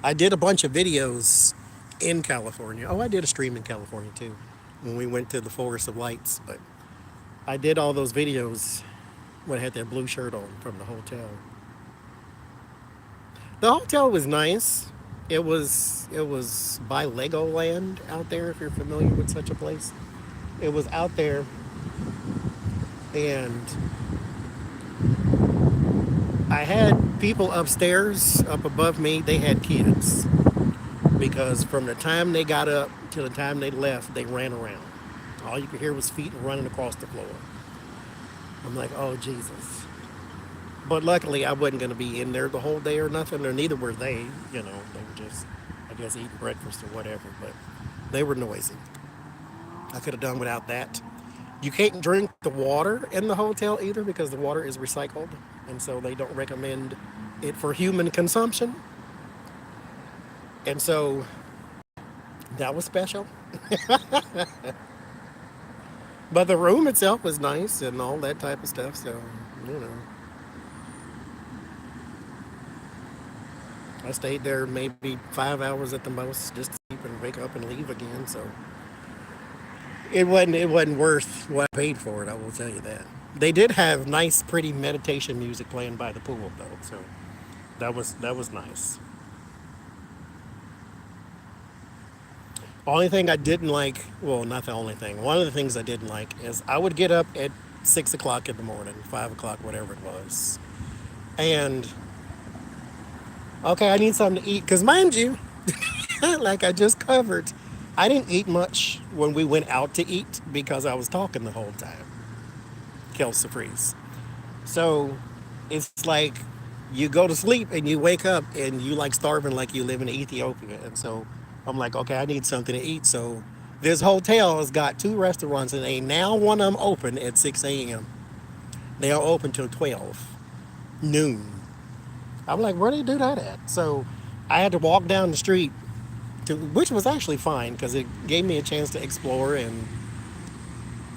I did a bunch of videos in California. Oh, I did a stream in California too when we went to the Forest of Lights. But I did all those videos When I had that blue shirt on from the hotel. The hotel was nice. It was by Legoland out there, if you're familiar with such a place. It was out there, and I had people upstairs, up above me. They had kids because from the time they got up to the time they left, they ran around. All you could hear was feet running across the floor. I'm like, oh Jesus. But luckily, I wasn't going to be in there the whole day or nothing, or neither were they. You know, they were just, I guess, eating breakfast or whatever. But they were noisy. I could have done without that. You can't drink the water in the hotel either because the water is recycled, and so they don't recommend it for human consumption. And so that was special. But the room itself was nice and all that type of stuff. So, you know, I stayed there maybe 5 hours at the most just to sleep and wake up and leave again. So it wasn't worth what I paid for it. I will tell you that. They did have nice, pretty meditation music playing by the pool though. So that was nice. Only thing I didn't like, well, not the only thing. One of the things I didn't like is I would get up at 6 o'clock in the morning, 5 o'clock, whatever it was, and okay, I need something to eat because mind you, like I just covered, I didn't eat much when we went out to eat because I was talking the whole time. Kelsey Freeze. So it's like you go to sleep and you wake up and you like starving like you live in Ethiopia. And so I'm like, okay, I need something to eat. So this hotel has got two restaurants and they now one of them open at 6 a.m. They are open till 12 noon. I'm like, where do you do that at? So I had to walk down the street to, which was actually fine because it gave me a chance to explore and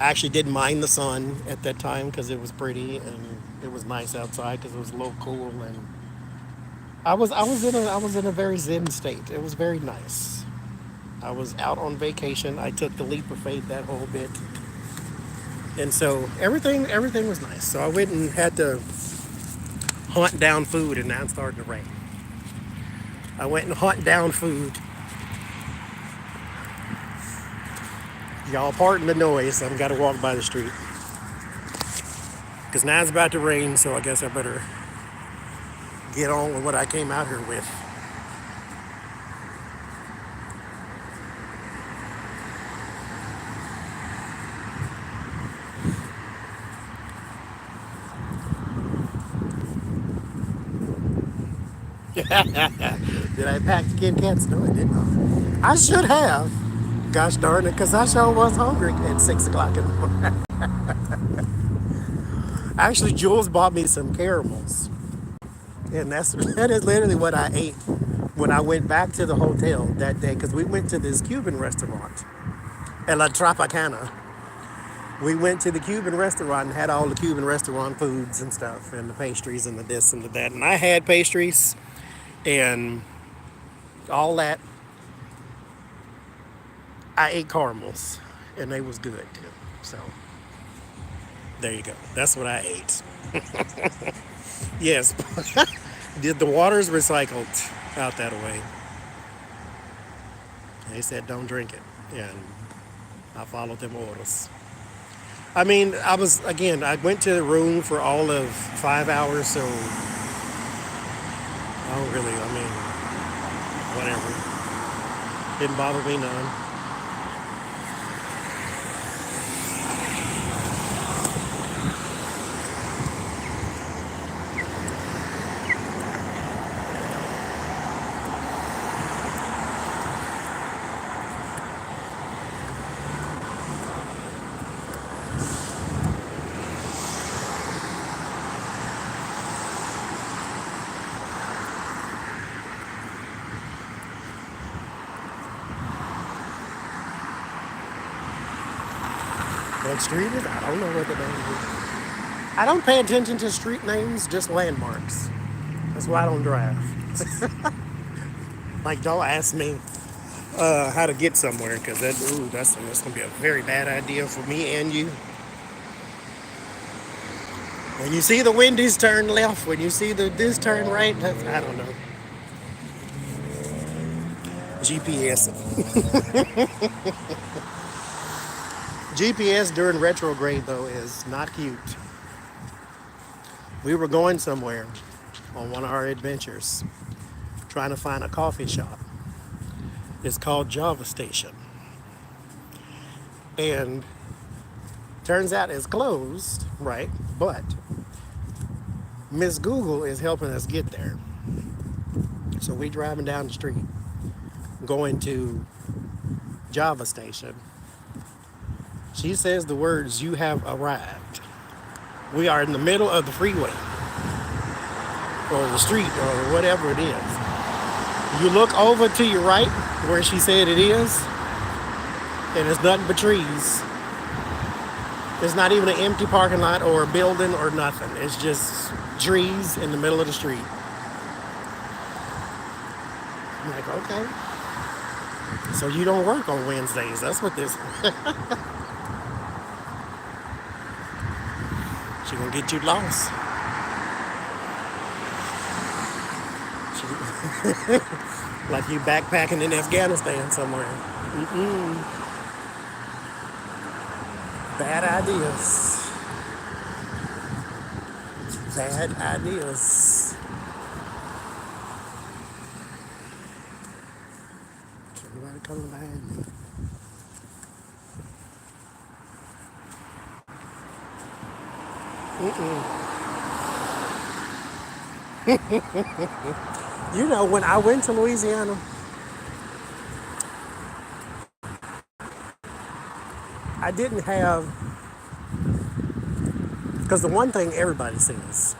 I actually didn't mind the sun at that time because it was pretty and it was nice outside because it was a little cool and I was in a very zen state. It was very nice. I was out on vacation. I took the leap of faith that whole bit, and so everything was nice. So I went and had to hunt down food, and now it's starting to rain. I went and hunt down food. Y'all pardon the noise. I've got to walk by the street because now it's about to rain. So I guess I better get on with what I came out here with. Did I pack the Kit Kats? No, I did not. I should have. Gosh darn it, because I sure was hungry at 6 o'clock in the morning. Actually, Jules bought me some caramels. And that is literally what I ate when I went back to the hotel that day. Because we went to this Cuban restaurant, at La Tropicana. We went to the Cuban restaurant and had all the Cuban restaurant foods and stuff, and the pastries and the this and the that. And I had pastries and all that. I ate caramels, and they was good too. So there you go. That's what I ate. Yes, did the water's recycled out that way? They said don't drink it, and I followed them orders. I mean, I went to the room for all of 5 hours, so I don't really. I mean, whatever. Didn't bother me none. What street is? I don't know what the name is. I don't pay attention to street names, just landmarks. That's why I don't drive. Like, don't ask me how to get somewhere, because that's gonna be a very bad idea for me and you. When you see the Wendy's turn left, when you see the this turn right, I don't know. GPS. GPS during retrograde though is not cute. We were going somewhere on one of our adventures, trying to find a coffee shop. It's called Java Station. And turns out it's closed, right? But Miss Google is helping us get there. So we driving down the street, going to Java Station. She says the words, "You have arrived." We are in the middle of the freeway, or the street, or whatever it is. You look over to your right, where she said it is, and it's nothing but trees. There's not even an empty parking lot or a building or nothing. It's just trees in the middle of the street. I'm like, okay. So you don't work on Wednesdays. That's what this. She gonna get you lost. Like you backpacking in Afghanistan somewhere. Bad ideas. Bad ideas. Somebody coming behind me. You know, when I went to Louisiana, I didn't have, because the one thing everybody says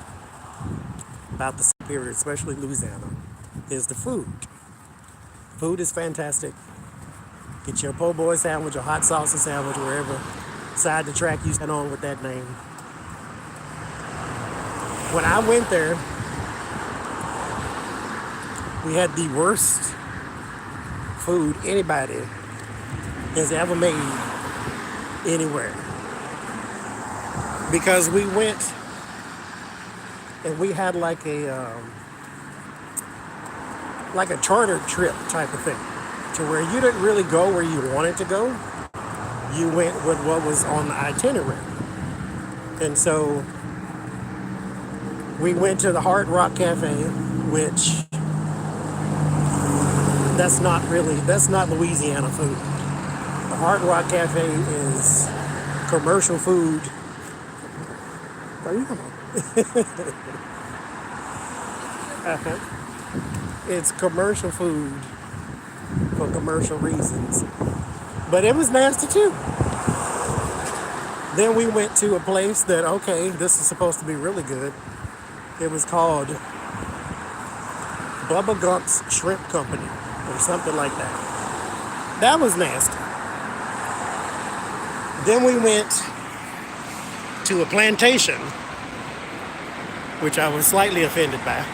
about the period, especially Louisiana, is the food. Food is fantastic. Get your po' boy sandwich or hot salsa sandwich, wherever side the track you stand on with that name. When I went there, we had the worst food anybody has ever made anywhere. Because we went and we had like a charter trip type of thing, to where you didn't really go where you wanted to go. You went with what was on the itinerary. And so we went to the Hard Rock Cafe, which that's not Louisiana food. The Hard Rock Cafe is commercial food. Are you coming? It's commercial food for commercial reasons. But it was nasty too. Then we went to a place that, okay, this is supposed to be really good. It was called Bubba Gump's Shrimp Company or something like that. That was nasty. Then we went to a plantation, which I was slightly offended by.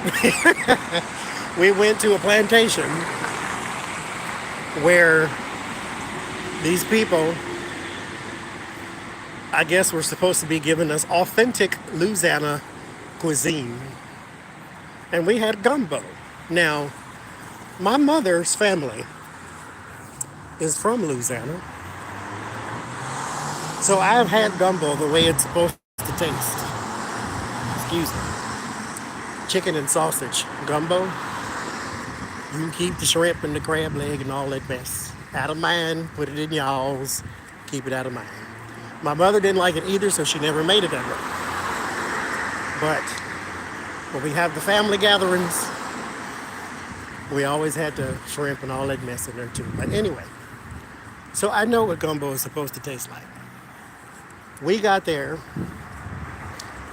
We went to a plantation where these people, I guess, were supposed to be giving us authentic Louisiana cuisine. And we had gumbo. Now, my mother's family is from Louisiana. So I've had gumbo the way it's supposed to taste. Excuse me. Chicken and sausage gumbo. You can keep the shrimp and the crab leg and all that mess out of mine. Put it in y'all's. Keep it out of mine. My mother didn't like it either, so she never made it that way. But when we have the family gatherings, we always had the shrimp and all that mess in there too. But anyway, so I know what gumbo is supposed to taste like. We got there.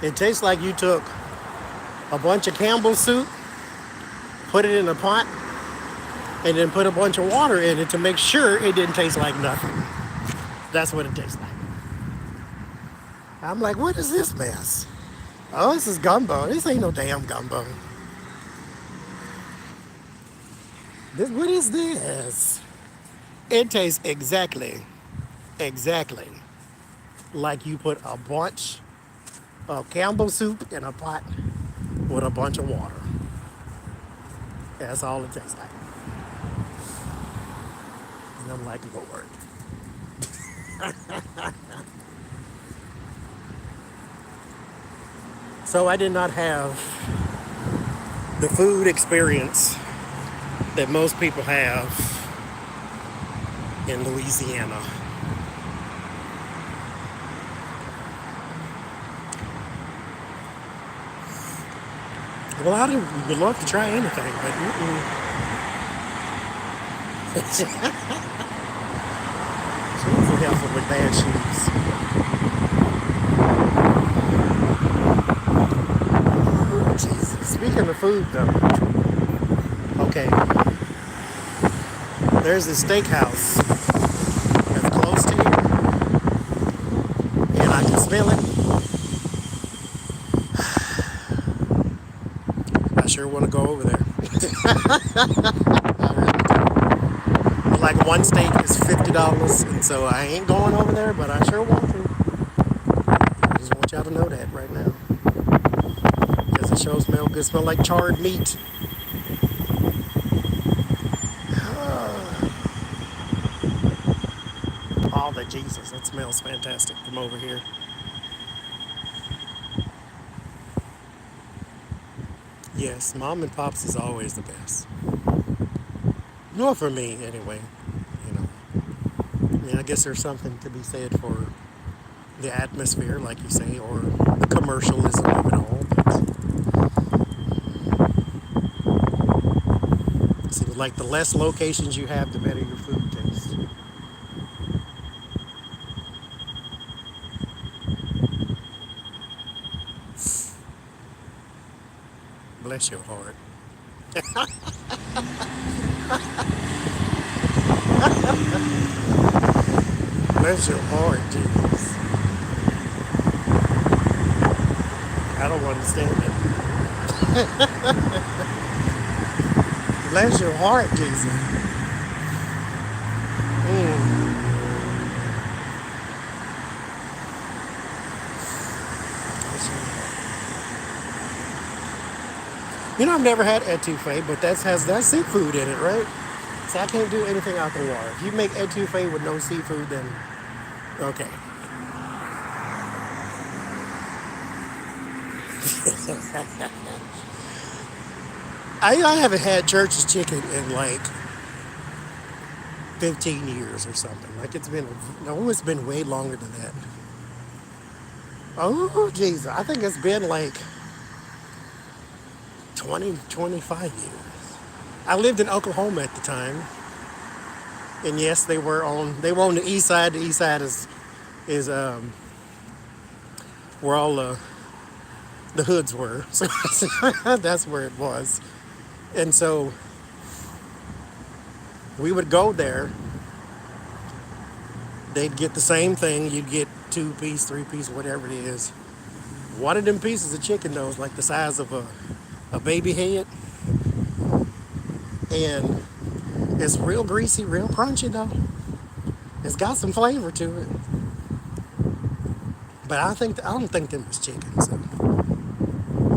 It tastes like you took a bunch of Campbell's soup, put it in a pot, and then put a bunch of water in it to make sure it didn't taste like nothing. That's what it tastes like. I'm like, what is this mess? Oh, this is gumbo. This ain't no damn gumbo. What is this? It tastes exactly like you put a bunch Campbell soup in a pot with a bunch of water. That's all it tastes like. And I'm like, Lord. So I did not have the food experience that most people have in Louisiana. Well, would love to try anything, but she wasn't helpful with bad shoes. Oh, Jesus. Speaking of food, though, okay, there's this steakhouse that's close to here, and I can smell it. I sure want to go over there. I really do. But like one steak is $50, and so I ain't going over there, but I sure want to. I just want y'all to know that right now. Because it sure smell good. Smell like charred meat. All the Jesus, that smells fantastic from over here. Yes, mom and pops is always the best. Nor for me, anyway. You know, I mean, I guess there's something to be said for the atmosphere, like you say, or the commercialism of it all. But it seems like the less locations you have, the better your food tastes. Bless your heart. Bless your heart, Jesus. I don't understand it. Bless your heart, Jesus. Mm. You know, I've never had etouffee, but that's seafood in it, right? So I can't do anything out the water. If you make etouffee with no seafood, then okay. I haven't had church's chicken in like 15 years or something. Like it's been way longer than that. Oh, Jesus. I think it's been like 20, 25 years. I lived in Oklahoma at the time. And yes, they were on the east side. The east side is where all the hoods were. So that's where it was. And so we would go there. They'd get the same thing. You'd get 2-piece, 3-piece, whatever it is. One of them pieces of chicken though is like the size of a baby head. And it's real greasy, real crunchy though. It's got some flavor to it. But I don't think them was chickens. So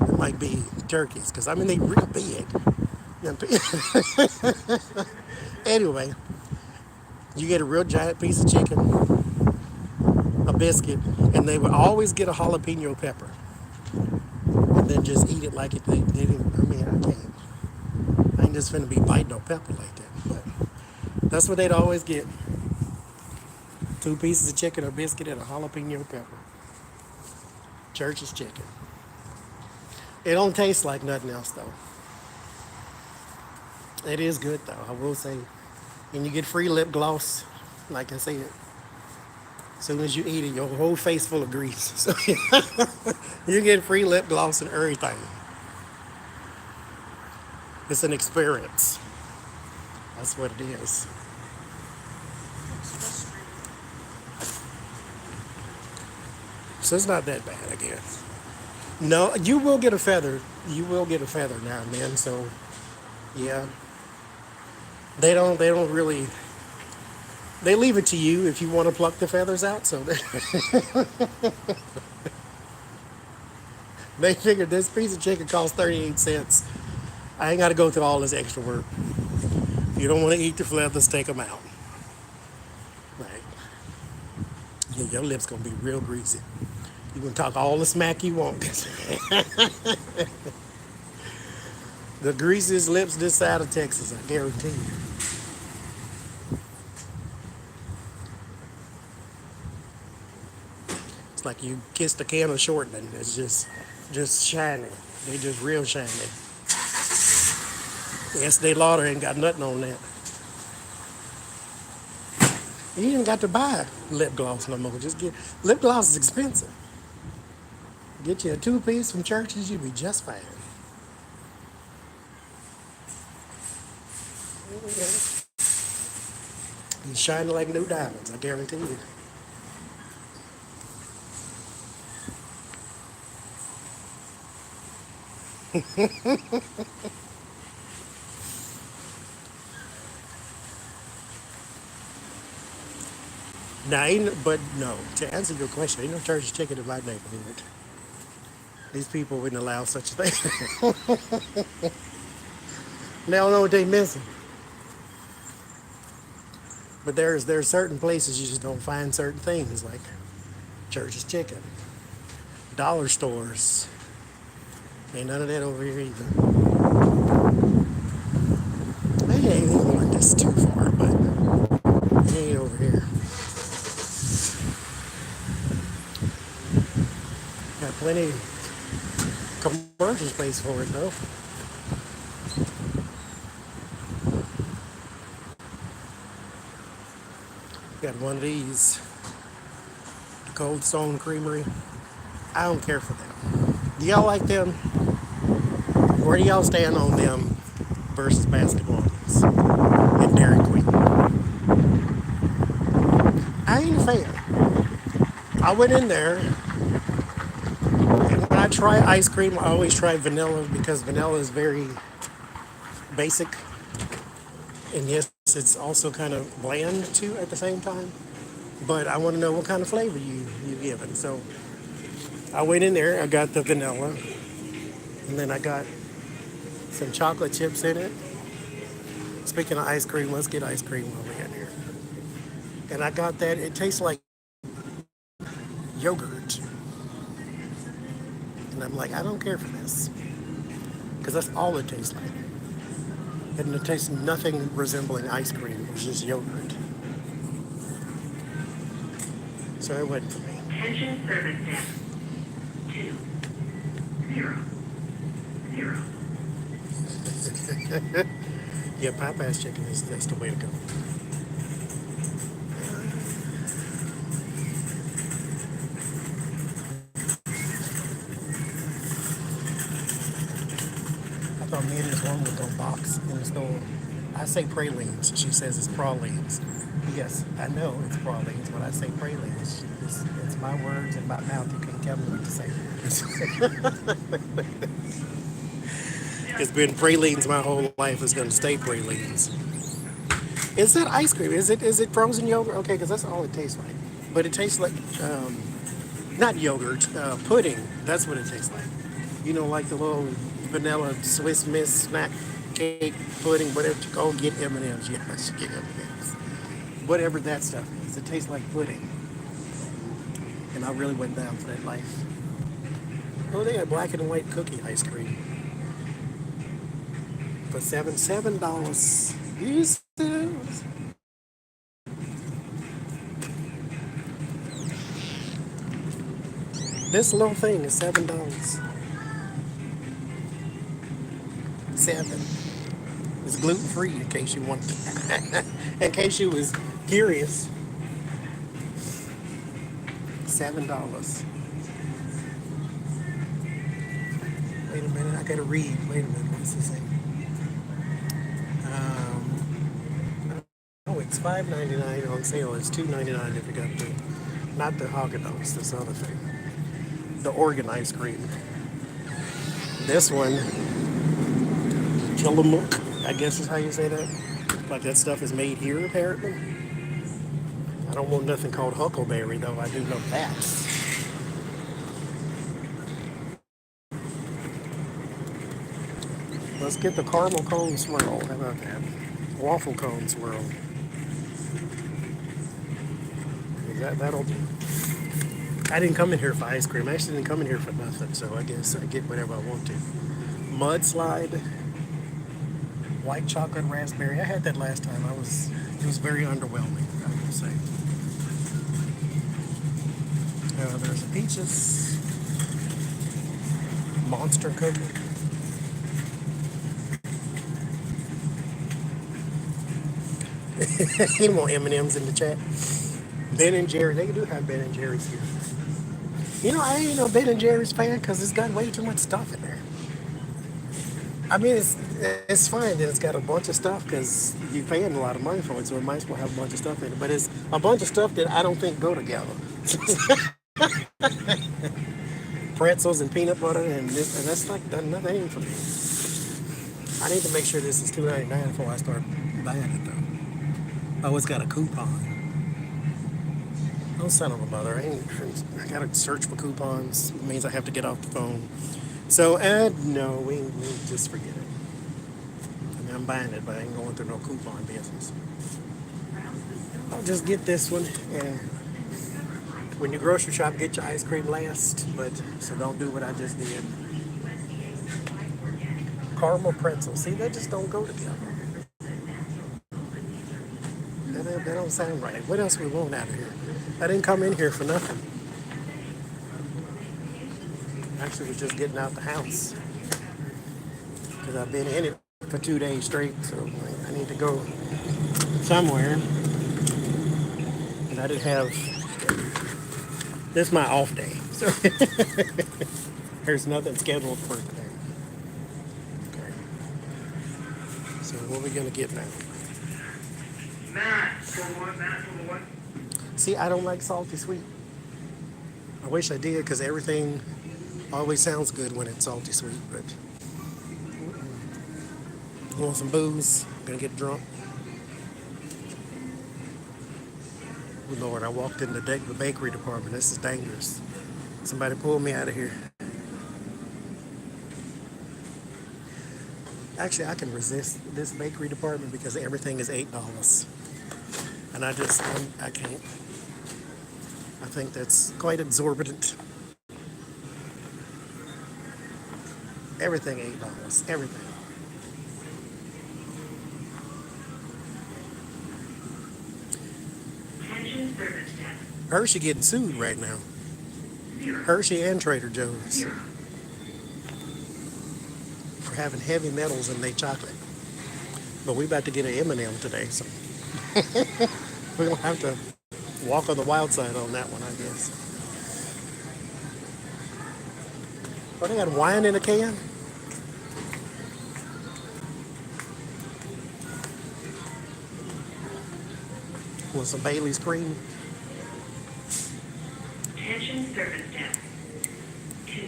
it might be turkeys, because I mean they real big. Anyway, you get a real giant piece of chicken, a biscuit, and they would always get a jalapeno pepper. And then just eat it like it they didn't. I mean, I can't. I ain't just finna be biting no pepper like that. But that's what they'd always get. 2 pieces of chicken, a biscuit, and a jalapeno pepper. Church's chicken. It don't taste like nothing else though. It is good though, I will say. And you get free lip gloss, like I said. As soon as you eat it, your whole face full of grease. So you get free lip gloss and everything. It's an experience. That's what it is. So it's not that bad, I guess. No, you will get a feather. You will get a feather now and then. So, yeah, they don't really. They leave it to you if you want to pluck the feathers out. So, They figured this piece of chicken costs 38 cents. I ain't got to go through all this extra work. If you don't want to eat the feathers, take them out. Right. Yeah, your lips going to be real greasy. You can talk all the smack you want. The greasiest lips this side of Texas, I guarantee you. It's like you kissed a can of shortening. It's just shiny. They just real shiny. Estee Lauder ain't got nothing on that. You ain't got to buy lip gloss no more. Just get lip gloss is expensive. Get you a two-piece from Churches, you'll be just fine. You shine like new diamonds, I guarantee you. Now, but no, to answer your question, ain't no church chicken in my neighborhood. These people wouldn't allow such a thing. They don't know what they missing. But there's certain places you just don't find certain things like Church's Chicken, dollar stores. Ain't none of that over here either. Maybe I ain't even going this too far, but it ain't over here. Got plenty commercial space for it though. Got one of these, the Cold Stone Creamery. I don't care for them. Do y'all like them? Where do y'all stand on them versus basketballs and Dairy Queen? I ain't a fan. I went in there, and when I try ice cream, I always try vanilla because vanilla is very basic. And yes, it's also kind of bland too at the same time. But I want to know what kind of flavor you giving. So I went in there, I got the vanilla, and then I got some chocolate chips in it. Speaking of ice cream, let's get ice cream while we're in here. And I got that, it tastes like yogurt. And I'm like, I don't care for this. Because that's all it tastes like. And it tastes nothing resembling ice cream. It's just yogurt. So it went for me. Attention service desk 200. Yeah, Popeye's chicken that's the way to go. I thought me and this woman would go box in the store. I say pralines. She says it's pralines. Yes, I know it's pralines, but I say pralines. It's my words in my mouth. You can't tell me what to say. It's been pralines my whole life. It's going to stay pralines. Is that ice cream? Is it frozen yogurt? Okay, because that's all it tastes like. But it tastes like, not yogurt, pudding. That's what it tastes like. You know, like the little vanilla Swiss Miss snack cake pudding, whatever you call it, get M&Ms. Yeah, I should get M&Ms. Whatever that stuff is, it tastes like pudding. And I really went down for that life. Oh, they got black and white cookie ice cream for $7. You still? This little thing is $7. 7. It's gluten free in case you want to. In case you was curious. $7. Wait a minute, I gotta read. Wait a minute, what's this thing? Oh, it's $5.99 on sale. It's $2.99 if you got the, not the Haagen-Dazs, this other thing. The Oregon ice cream. This one, Tillamook, I guess is how you say that. Like that stuff is made here apparently. I don't want nothing called Huckleberry though. I do know that. Let's get the caramel cone swirl. How about that? Waffle cone swirl. That'll do. I didn't come in here for ice cream. I actually didn't come in here for nothing, so I guess I get whatever I want to. Mudslide, white chocolate raspberry. I had that last time. It was very underwhelming, I will say. There's the peaches, monster cookie. Any more M&Ms in the chat? Ben and Jerry, they do have Ben and Jerry's here. You know, I ain't no Ben and Jerry's fan because it's got way too much stuff in there. I mean, it's fine that it's got a bunch of stuff because you're paying a lot of money for it, so it might as well have a bunch of stuff in it. But it's a bunch of stuff that I don't think go together. Pretzels and peanut butter, and that's like nothing ain't for me. I need to make sure this is $2.99 before I start buying it, though. Oh, it's got a coupon. Oh, son of a mother. I gotta search for coupons. It means I have to get off the phone. So, no, we just forget it. I mean, I'm buying it, but I ain't going through no coupon business. I'll just get this one, and when you grocery shop, get your ice cream last, so don't do what I just did. Caramel pretzel. See, they just don't go together. That don't sound right. What else we want out of here? I didn't come in here for nothing. Actually, was just getting out the house because I've been in it for 2 days straight, so I need to go somewhere. And I didn't have. This is my off day, so there's nothing scheduled for today. Okay. So what are we gonna get now? Matt, for what? See, I don't like salty sweet. I wish I did because everything always sounds good when it's salty sweet, but you want some booze? Gonna get drunk? Oh Lord, I walked in the bakery department. This is dangerous. Somebody pull me out of here. Actually, I can resist this bakery department because everything is $8. And I can't. I think that's quite exorbitant. Everything $8. Everything. Hershey getting sued right now. Hershey and Trader Joe's for having heavy metals in their chocolate. But we about to get an M&M today, so we're gonna have to walk on the wild side on that one, I guess. Oh, they got wine in a can? With some Bailey's cream. Attention service desk. 2.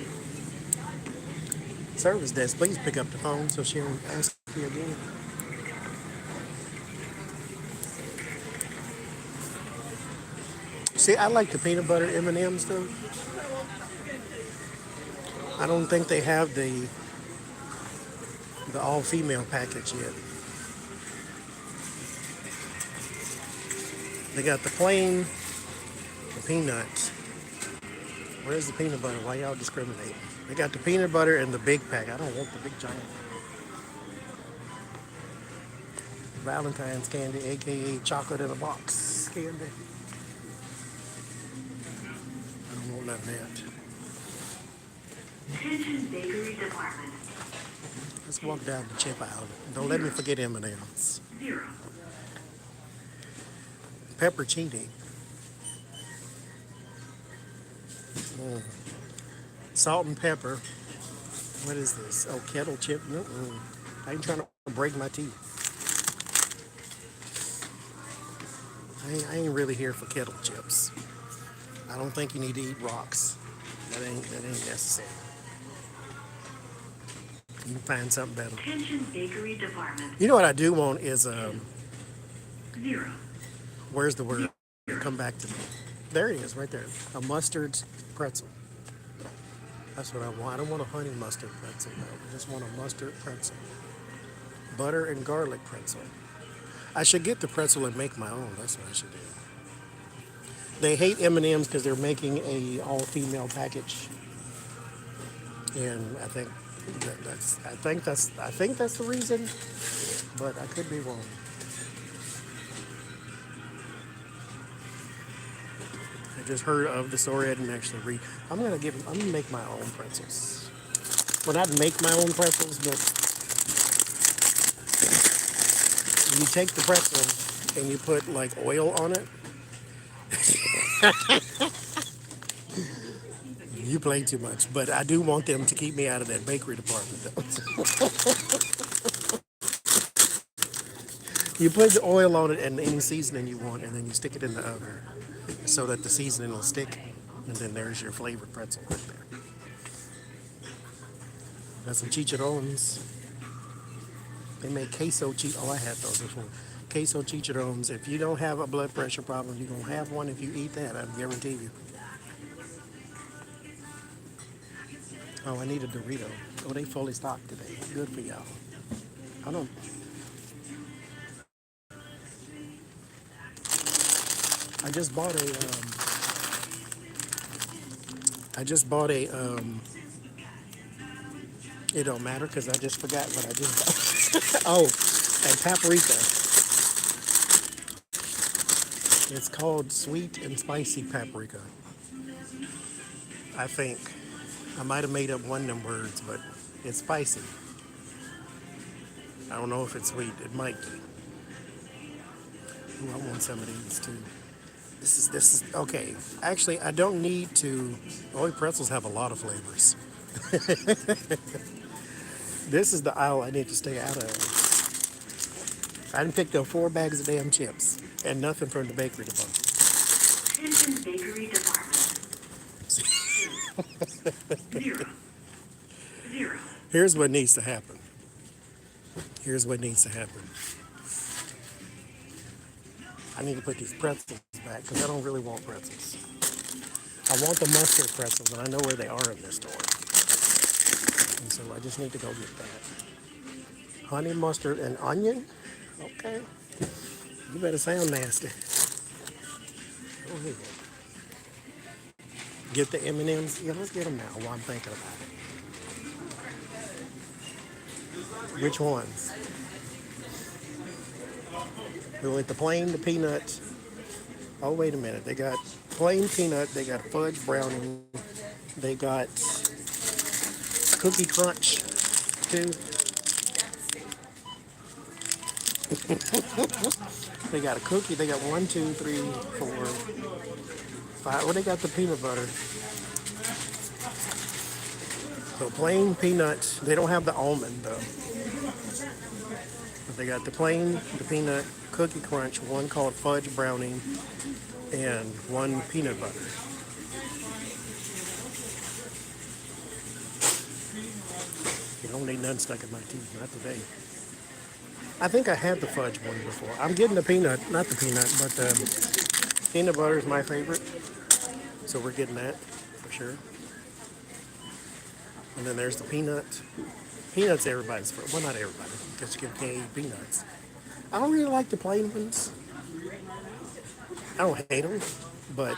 Service desk, please pick up the phone so she won't ask you again. See, I like the peanut butter M&Ms though. I don't think they have the all-female package yet. They got the plain, the peanuts. Where's the peanut butter? Why y'all discriminate? They got the peanut butter and the big pack. I don't want the big giant. Valentine's candy, aka chocolate in a box candy. I don't want none of that. Attention bakery department. Let's walk down the chip aisle. Don't let me forget M&Ms. 0. Peppercini. Salt and pepper. What is this? Oh, kettle chip. I ain't trying to break my teeth. I ain't really here for kettle chips. I don't think you need to eat rocks. That ain't necessary. You can find something better. Attention bakery department. You know what I do want is 0. Where's the word? Come back to me. There it is, right there. A mustard pretzel. That's what I want. I don't want a honey mustard pretzel, though. I just want a mustard pretzel. Butter and garlic pretzel. I should get the pretzel and make my own. That's what I should do. They hate M&Ms because they're making a all-female package, and I think that's the reason, but I could be wrong. I just heard of the story. I didn't actually read. I'm gonna make my own pretzels. Well, not make my own pretzels, but you take the pretzel and you put like oil on it. You play too much, but I do want them to keep me out of that bakery department, though. You put the oil on it and any seasoning you want, and then you stick it in the oven so that the seasoning will stick, and then there's your flavored pretzel right there. Got some chicharrones. They make queso chicharrones. Oh, I had those before. Queso chicharrones. If you don't have a blood pressure problem, you're going to have one if you eat that, I guarantee you. Oh, I need a Dorito. Oh, they fully stocked today. Good for y'all. I don't. I just bought a. It don't matter because I just forgot what I just bought. Oh, and paprika. It's called sweet and spicy paprika. I think. I might have made up one of them words, but it's spicy. I don't know if it's sweet. It might be. Ooh, I want some of these too. This is okay. Actually, I don't need to. Oh, pretzels have a lot of flavors. This is the aisle I need to stay out of. I done picked up 4 bags of damn chips and nothing from the bakery department. Attention bakery department. 0. 0. Here's what needs to happen. Here's what needs to happen. I need to put these pretzels back because I don't really want pretzels. I want the mustard pretzels, and I know where they are in this store. And so I just need to go get that. Honey mustard and onion? Okay. You better sound nasty. Go ahead. Get the M&Ms? Yeah, let's get them now while I'm thinking about it. Which ones? We want the plain, the peanut. Oh, wait a minute. They got plain peanut. They got fudge brownie. They got cookie crunch, too. They got a cookie. They got 1, 2, 3, 4, 5. Oh, they got the peanut butter. So plain peanut. They don't have the almond, though. But they got the plain, the peanut, cookie crunch, one called fudge brownie, and 1 peanut butter. You don't need none stuck in my teeth, not today. I think I had the fudge one before. I'm getting the peanut, not the peanut, but the peanut butter is my favorite. So we're getting that for sure. And then there's the peanut. Peanuts everybody's favorite. Well, not everybody, because you can't eat peanuts. I don't really like the plain ones. I don't hate them, but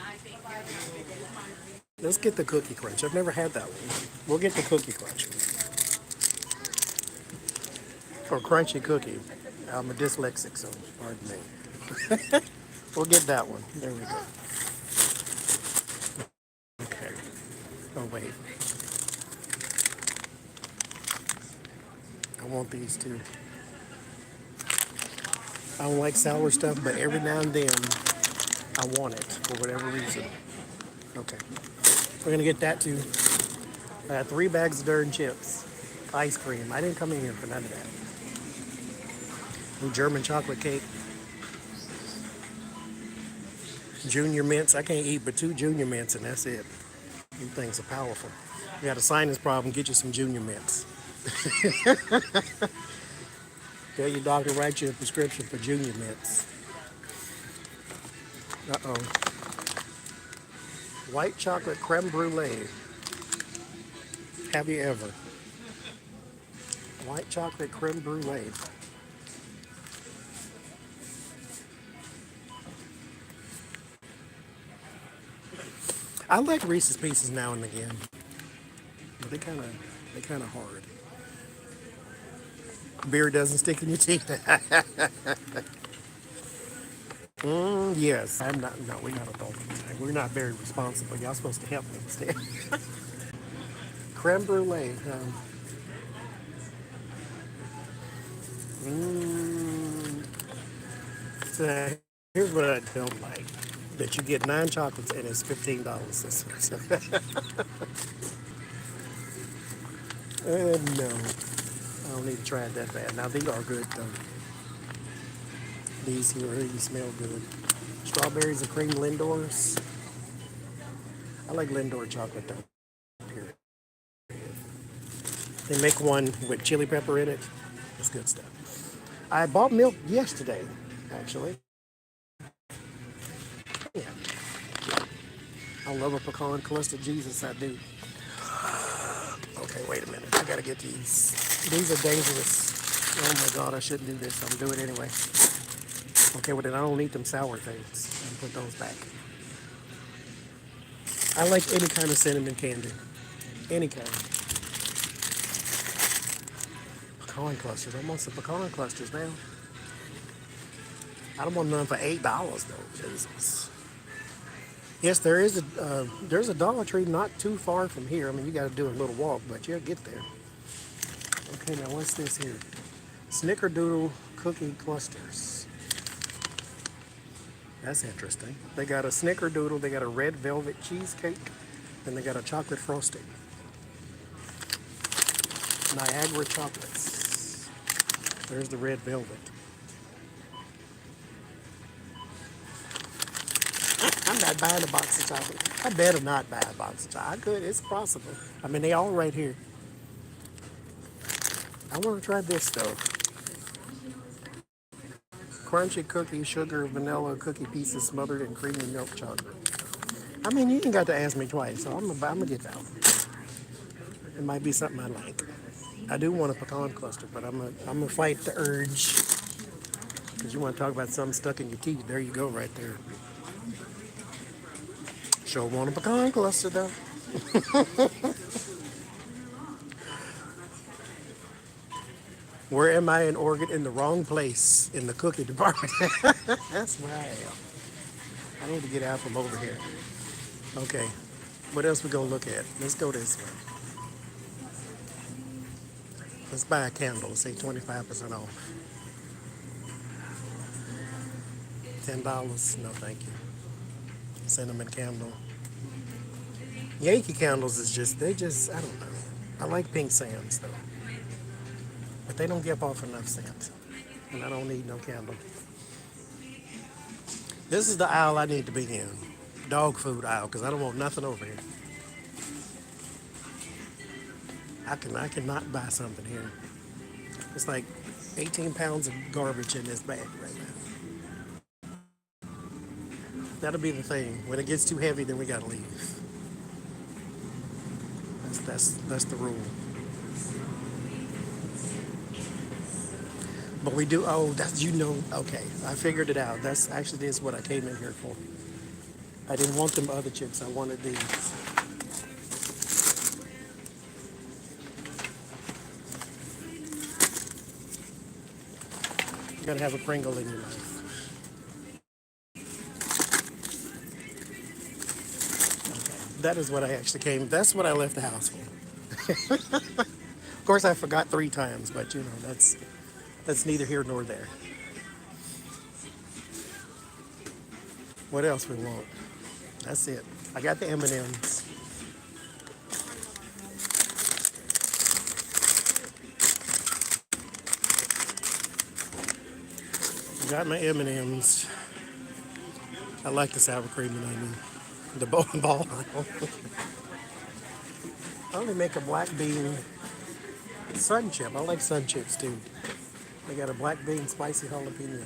let's get the cookie crunch. I've never had that one. We'll get the cookie crunch. Or crunchy cookie. I'm a dyslexic, so pardon me. We'll get that one. There we go. Okay. Oh, wait. I want these too. I don't like sour stuff, but every now and then I want it for whatever reason. Okay. We're going to get that too. I got 3 bags of darn chips. Ice cream. I didn't come in here for none of that. German chocolate cake. Junior mints. I can't eat but 2 junior mints and that's it. These things are powerful. You got a sinus problem, get you some junior mints. Tell your doctor to write you a prescription for junior mints. Uh-oh. White chocolate creme brulee. Have you ever? White chocolate creme brulee. I like Reese's Pieces now and again, but they kind of hard. Beer doesn't stick in your teeth. Yes, I'm not. No, we're not adults. We're not very responsible. Y'all supposed to help me instead. Creme brulee. Mm, so here's what I don't like: that you get 9 chocolates and it's $15. No, I don't need to try it that bad. Now these are good though. These here, these smell good. Strawberries and cream Lindors. I like Lindor chocolate though. Here. They make one with chili pepper in it. It's good stuff. I bought milk yesterday, actually. Yeah. I love a pecan cluster. Jesus, I do. Okay, wait a minute. I gotta get these. These are dangerous. Oh my God, I shouldn't do this. I'm doing it anyway. Okay, well then I don't eat them sour things. I put those back. I like any kind of cinnamon candy. Any kind. Pecan clusters. I'm on some pecan clusters now. I don't want none for $8 though. Jesus. Yes, there's a Dollar Tree not too far from here. I mean, you got to do a little walk, but you'll get there. Okay, now what's this here? Snickerdoodle cookie clusters. That's interesting. They got a snickerdoodle, they got a red velvet cheesecake, and they got a chocolate frosting. Niagara chocolates. There's the red velvet. I'm not buying a box of chocolate. I better not buy a box of chocolate. I could, it's possible. I mean, they all right here. I want to try this though. Crunchy cookie, sugar, vanilla cookie pieces smothered in creamy milk chocolate. I mean, you ain't got to ask me twice, so I'm gonna get that one. It might be something I like. I do want a pecan cluster, but I'm gonna fight the urge. Because you want to talk about something stuck in your teeth. There you go, right there. Sure want a pecan cluster though. Where am I in Oregon? In the wrong place in the cookie department. That's where I am. I need to get out from over here. Okay, what else we gonna look at? Let's go this way. Let's buy a candle. Let's say 25% off. $10. No, thank you. Cinnamon candle. Yankee candles is I don't know. I like pink sands though. But they don't give off enough scent. And I don't need no candle. This is the aisle I need to be in. Dog food aisle, because I don't want nothing over here. I cannot buy something here. It's like 18 pounds of garbage in this bag right now. That'll be the thing. When it gets too heavy, then we gotta leave. That's the rule. But we do, oh, okay, I figured it out. That's actually this is what I came in here for. I didn't want them other chips, I wanted these. You gotta have a Pringle in your life. Okay, that is what I actually that's what I left the house for. Of course, I forgot 3 times, but that's neither here nor there. What else we want? That's it. I got the M&Ms. Got my M&Ms. I like the sour cream and onion. The bowling ball. I only make a black bean sun chip. I like sun chips too. They got a black bean spicy jalapeno.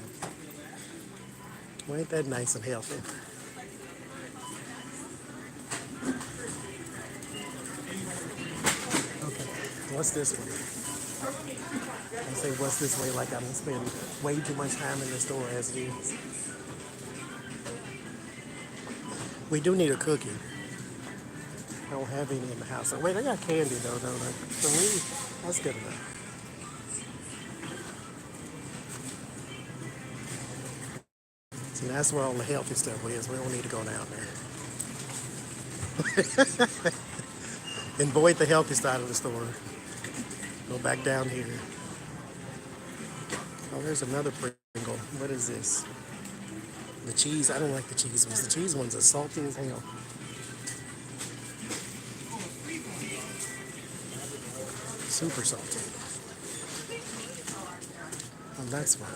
Well, ain't that nice and healthy? What's this way? I say what's this way like I'm spending way too much time in the store as it is. We do need a cookie. I don't have any in the house. Oh, wait, I got candy though, don't I? So that's good enough. See, that's where all the healthy stuff is. We don't need to go down there. Avoid the healthy side of the store. Go back down here. Oh, there's another Pringle. What is this? The cheese. I don't like the cheese ones. The cheese ones are salty as hell. Super salty. Oh, that's fine.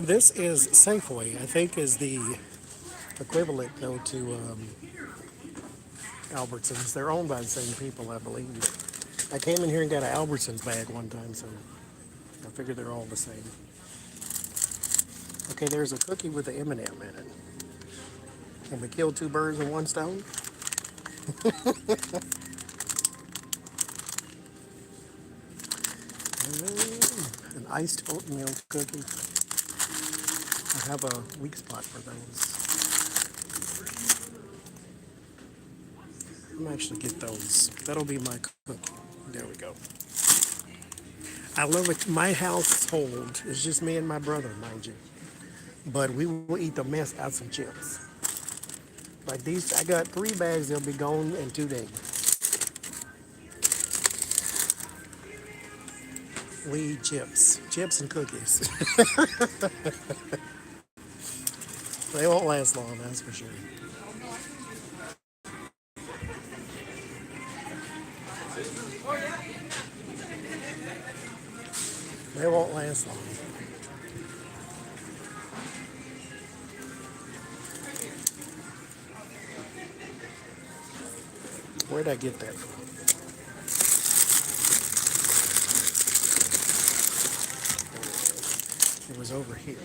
This is Safeway. I think is the equivalent though to Albertsons. They're owned by the same people, I believe. I came in here and got an Albertsons bag one time, so I figure they're all the same. Okay, there's a cookie with an M&M in it. Can we kill two birds with one stone? An iced oatmeal cookie. I have a weak spot for those. I'm actually get those. That'll be my cookie. There we go. I love it. My household is just me and my brother, mind you. But we will eat the mess out some chips. Like these, I got 3 bags. They'll be gone in 2 days. We eat chips and cookies. They won't last long, that's for sure. They won't last long. Where'd I get that from? It was over here.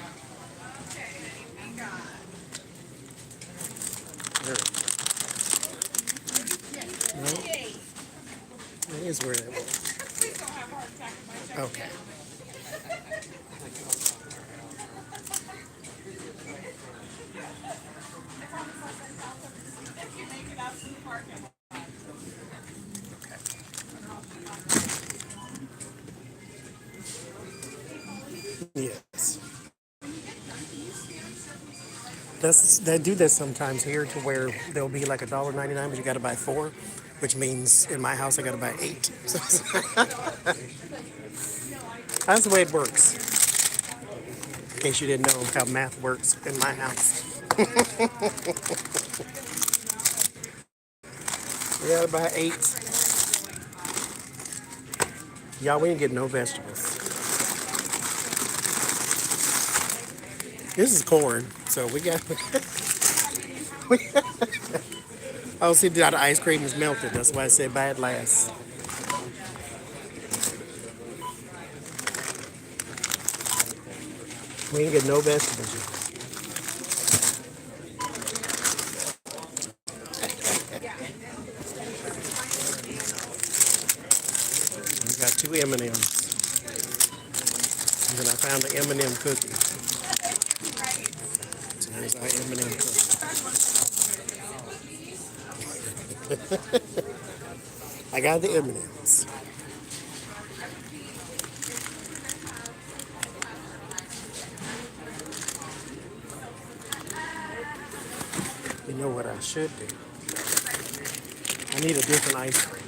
There it is. No? That is where that was. Okay. Yes. They do this sometimes here to where there'll be like $1.99, but you got to buy 4, which means in my house I got to buy 8. That's the way it works. In case you didn't know how math works in my house. We got to buy 8. Y'all, we ain't getting no vegetables. This is corn, so we got. Oh, see, the ice cream is melted. That's why I said buy it last. We ain't getting no vegetables yet. We got 2 M&Ms. And then I found the M&M cookie. So here's our M&M cookie. I got the M&Ms. You know what I should do? I need a different ice cream.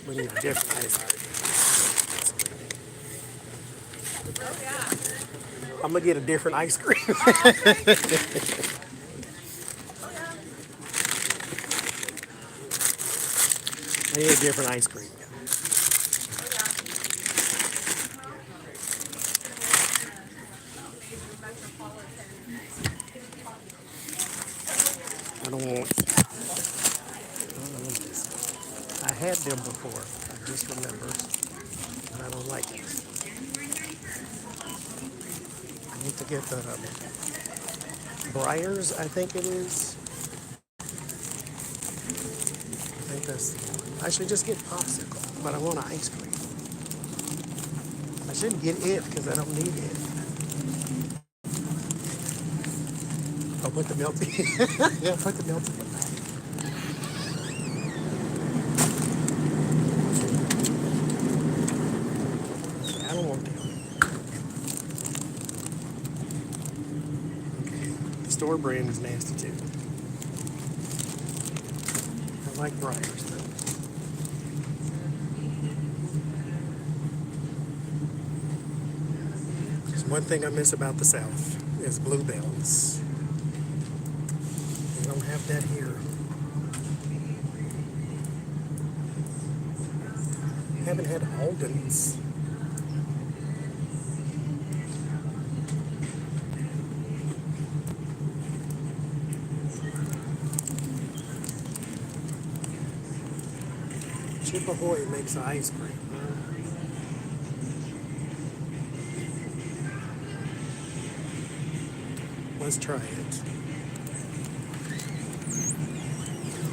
We need a different ice cream. I'm gonna get a different ice cream. I need a different ice cream. I don't want this. I had them before. I just remember. And I don't like it. I need to get the Briars, I think it is. I think that's. I should just get popsicle, but I want ice cream. I shouldn't get it because I don't need it. I'll put the milk. Yeah, put the milk in the bag. I don't want them. The store brand is nasty too. I like Briars though. There's one thing I miss about the South is bluebells. They don't have that here. Haven't had Alden's. Chip Ahoy makes ice cream. Let's try it.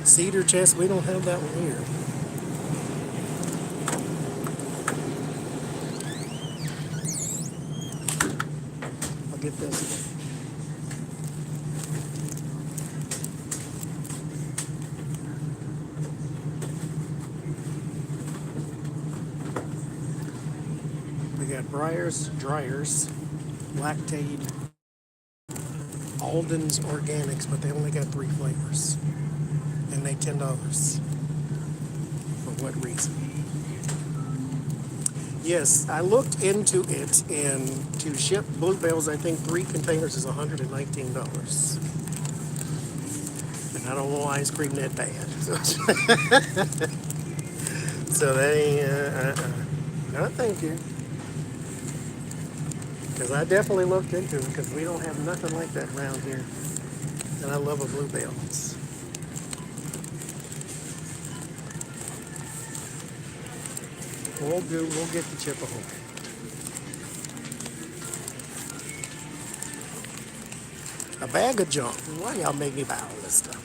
Cedar chest, we don't have that one here. I'll get this one. We got Briars, Dryers, Lactaid, Alden's Organics, but they only got 3 flavors. And they $10. For what reason? Yes, I looked into it, and to ship bluebells, I think 3 containers is $119. And I don't want ice cream that bad. So they, no thank you. Because I definitely looked into it, because we don't have nothing like that around here. And I love a bluebells. We'll get the Chip Ahoy. A bag of junk. Why y'all make me buy all this stuff?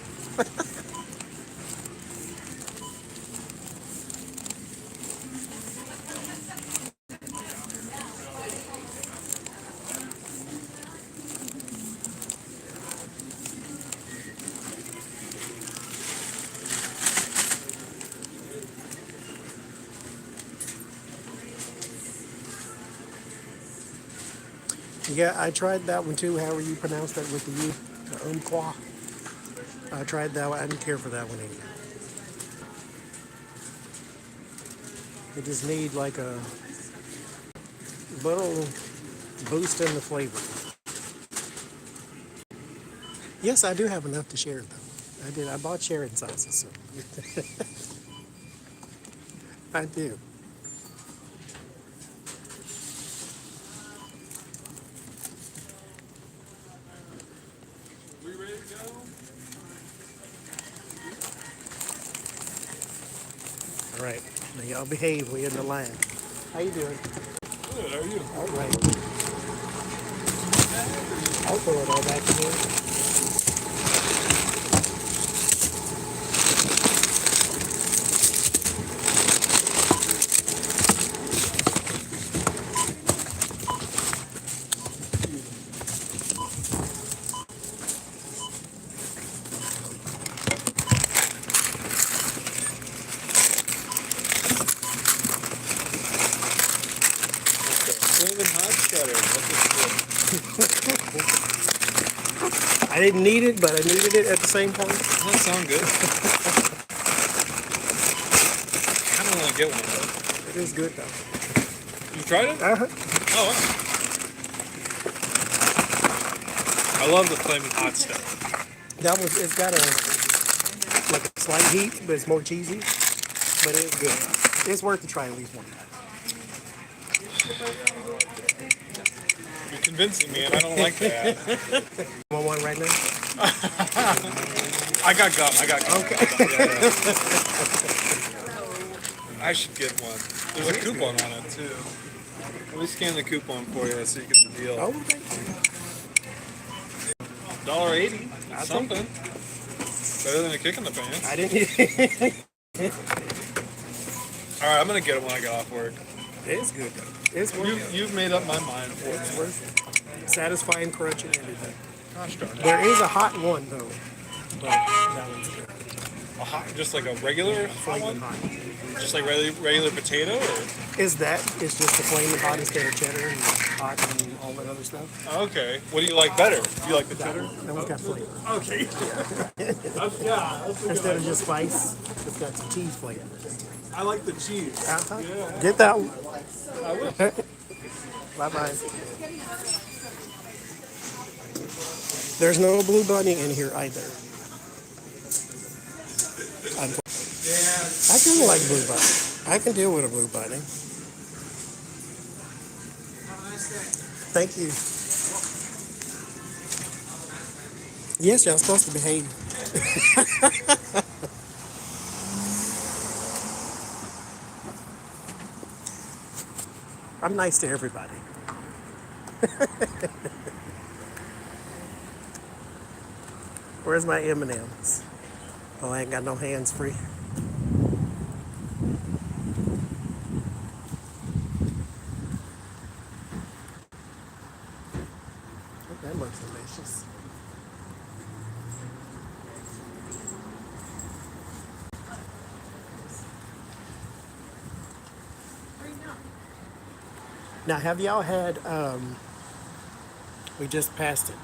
Yeah, I tried that one too. However you pronounce that with the U, the Umpqua. I tried that one. I didn't care for that one either. You just need like a little boost in the flavor. Yes, I do have enough to share though. I did. I bought sharing sauces. So. I do. All right. Now y'all behave. We in the line. How you doing? Good, how are you? All right. I'll throw it all back in here. Flaming hot cheddar. I didn't need it, but I needed it at the same time. That sound good. I don't want to get one though. It is good though. You tried it? Uh-huh. Oh wow. I love the flaming hot stuff. That was. It's got a like a slight heat, but it's more cheesy. But it's good. It's worth to try at least one time. You're convincing me, and I don't like that. Want one right now? I I got gum. Okay. Yeah. I should get one. There's a coupon on it too. Let me scan the coupon for you so you get the deal. Oh, thank you. $1.80. I'll Something. Better than a kick in the pants. I didn't. All right, I'm gonna get it when I get off work. It's good though. It's worth it. You've made up my mind for It's me. worth it. Satisfying crunch and everything. Gosh darn it. There is a hot one though, but that one's good. A hot, just like a regular hot Flaming one? hot. Just like regular potato? Or? Is that? It's just the flaming hot instead of cheddar and hot and all that other stuff. Okay. What do you like better? Do you like the cheddar? That one's got flavor. Okay. Instead of just spice, it's got some cheese flavor. I like the cheese. Uh-huh. Get that one. I will. Bye-bye. There's no blue bunny in here either. I kind of like blue bunny. I can deal with a blue bunny. Thank you. Yes, y'all supposed to behave. I'm nice to everybody. Where's my M&Ms? Oh, I ain't got no hands free. That looks delicious. Now, have y'all had, we just passed it,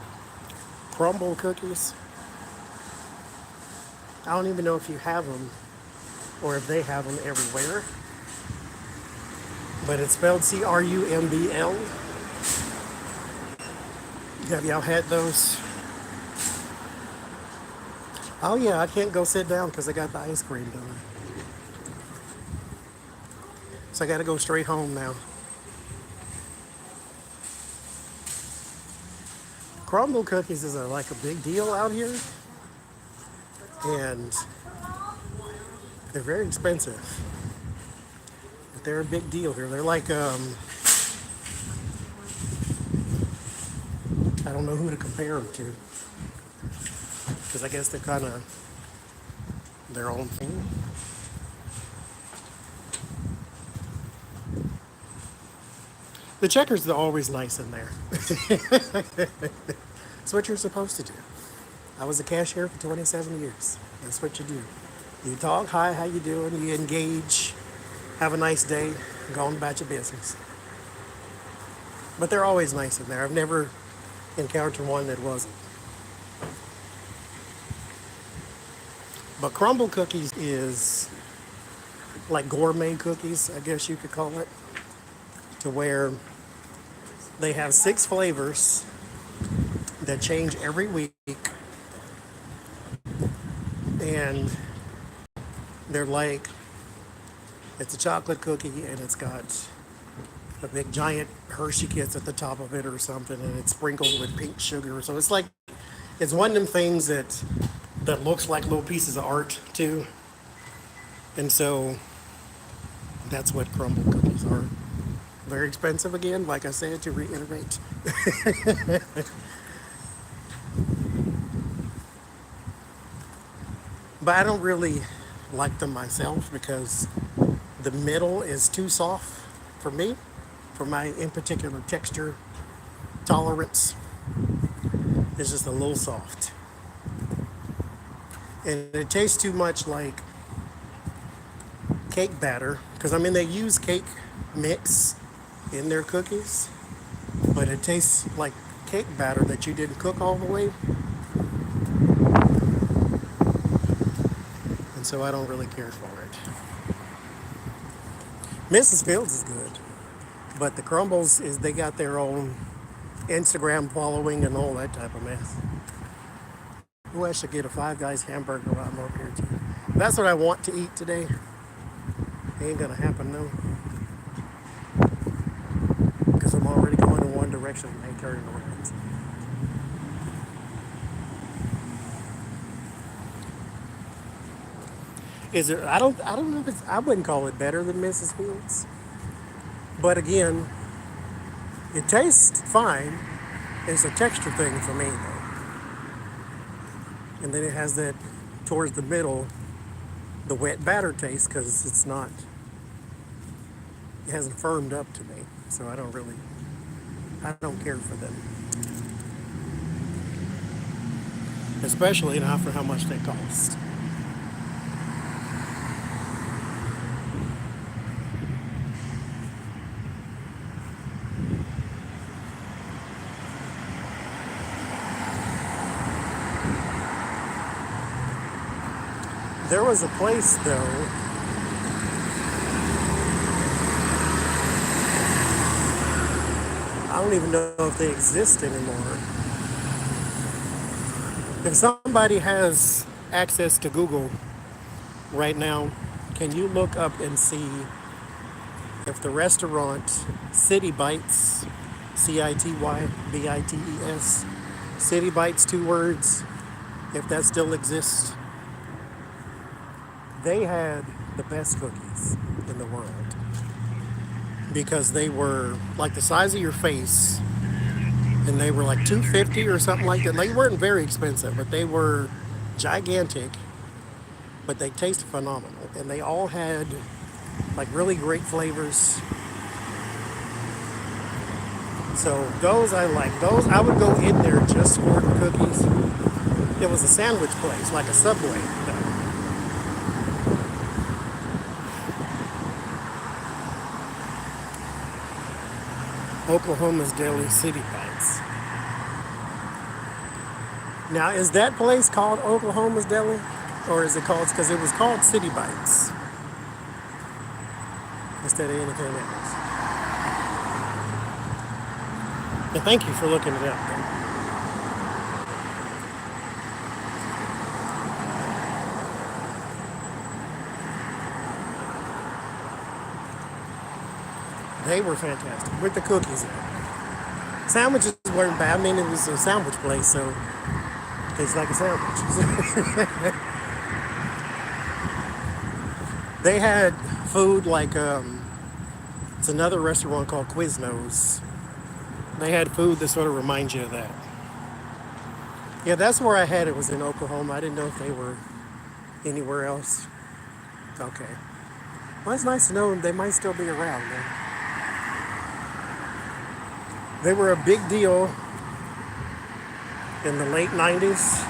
crumble cookies? I don't even know if you have them or if they have them everywhere. But it's spelled C-R-U-M-B-L. Have y'all had those? Oh yeah, I can't go sit down because I got the ice cream done. So I got to go straight home now. Crumble cookies is like a big deal out here. And they're very expensive. But they're a big deal here. They're like, I don't know who to compare them to. Because I guess they're kind of their own thing. The checkers are always nice in there. It's what you're supposed to do. I was a cashier for 27 years. That's what you do. You talk, hi, how you doing? You engage, have a nice day, go on about your business. But they're always nice in there. I've never encountered one that wasn't. But crumble cookies is like gourmet cookies, I guess you could call it, to where they have 6 flavors that change every week. And they're like, it's a chocolate cookie and it's got a big giant Hershey Kiss at the top of it or something, and it's sprinkled with pink sugar. So it's like, it's one of them things that looks like little pieces of art too. And so that's what crumble cookies are. Very expensive again, like I said, to reiterate. But I don't really like them myself because the middle is too soft for me, for my in particular texture tolerance. It's just a little soft. And it tastes too much like cake batter, because I mean they use cake mix in their cookies, but it tastes like cake batter that you didn't cook all the way. And so I don't really care for it. Mrs. Fields is good, but the crumbles is they got their own Instagram following and all that type of mess. Ooh, I should get a Five Guys hamburger while I'm over here too. That's what I want to eat today. Ain't gonna happen, no. Because I'm already going in one direction and they turn around. Is it? I don't know if it's. I wouldn't call it better than Mrs. Fields, but again, it tastes fine. It's a texture thing for me though, and then it has that towards the middle, the wet batter taste because it's not. It hasn't firmed up to me, so I don't really. I don't care for them, especially not for how much they cost. There was a place though. I don't even know if they exist anymore. If somebody has access to Google right now, can you look up and see if the restaurant City Bites, Citybits, City Bites, two words, if that still exists? They had the best cookies in the world because they were like the size of your face and they were like 250 or something like that. They weren't very expensive, but they were gigantic, but they tasted phenomenal. And they all had like really great flavors. So those I like. Those I would go in there just for the cookies. It was a sandwich place, like a Subway. Oklahoma's Deli City Bites. Now, is that place called Oklahoma's Deli? Or is it called, because it was called City Bites instead of anything else? And thank you for looking it up. They were fantastic with the cookies in it. Sandwiches weren't bad. I mean, it was a sandwich place, so it's like a sandwich. They had food like it's another restaurant called Quiznos. They had food that sort of reminds you of that. Yeah, that's where I had it. Was in Oklahoma. I didn't know if they were anywhere else. Okay. Well, it's nice to know they might still be around. Though. They were a big deal in the late 90s,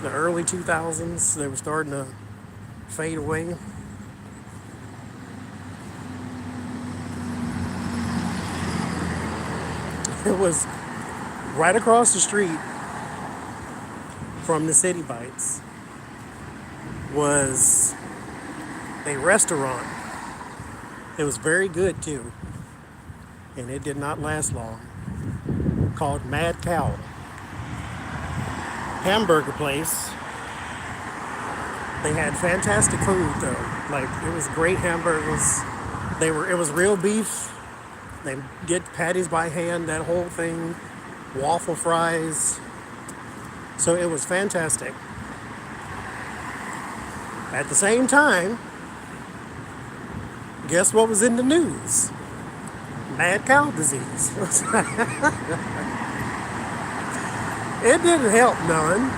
the early 2000s. They were starting to fade away. It was right across the street from the City Bites was a restaurant. It was very good too, and it did not last long, called Mad Cow. Hamburger place. They had fantastic food though. Like it was great hamburgers. It was real beef. They get patties by hand, that whole thing, waffle fries. So it was fantastic. At the same time, guess what was in the news? Mad cow disease. It didn't help none.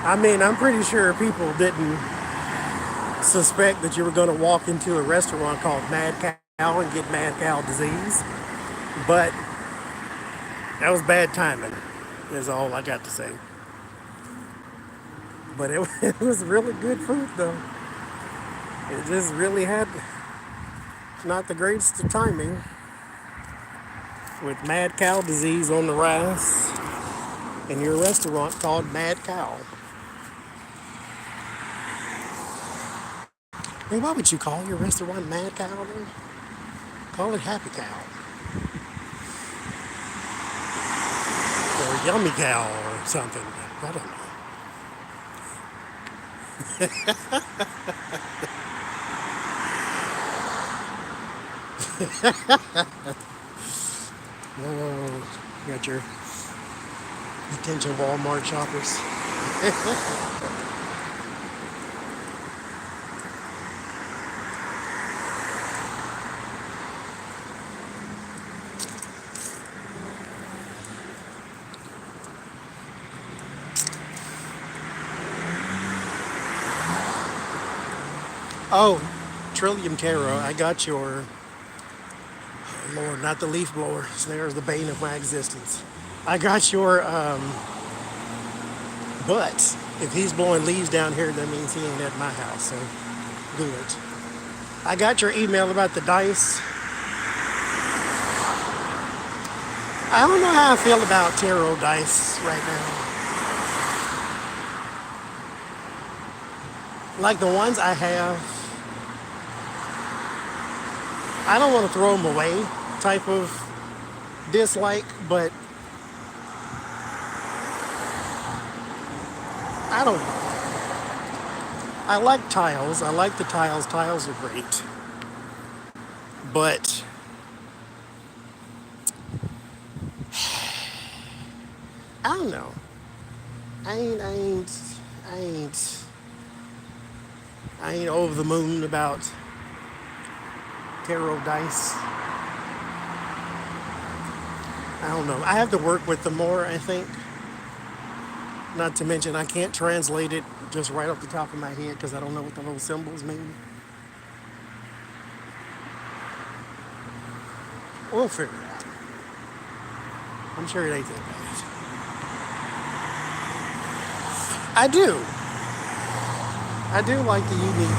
I mean, I'm pretty sure people didn't suspect that you were going to walk into a restaurant called Mad Cow and get mad cow disease. But that was bad timing, is all I got to say. But it was really good food, though. It just really had not the greatest of timing with mad cow disease on the rise in your restaurant called Mad Cow. I mean, why would you call your restaurant Mad Cow then? Call it Happy Cow. Or Yummy Cow or something. I don't know. Oh, you got your attention Walmart shoppers. Oh, Trillium Tarot. I got your, oh Lord, not the leaf blower. There's the bane of my existence. I got your, but if he's blowing leaves down here, that means he ain't at my house. So good. I got your email about the dice. I don't know how I feel about tarot dice right now. Like the ones I have, I don't want to throw them away type of dislike, but I don't know. I like tiles. I like the tiles. Tiles are great. But I don't know. I ain't, I ain't over the moon about tarot dice. I don't know. I have to work with them more, I think. Not to mention, I can't translate it just right off the top of my head because I don't know what the little symbols mean. We'll figure it out. I'm sure it ain't that bad. I do. I do like the unique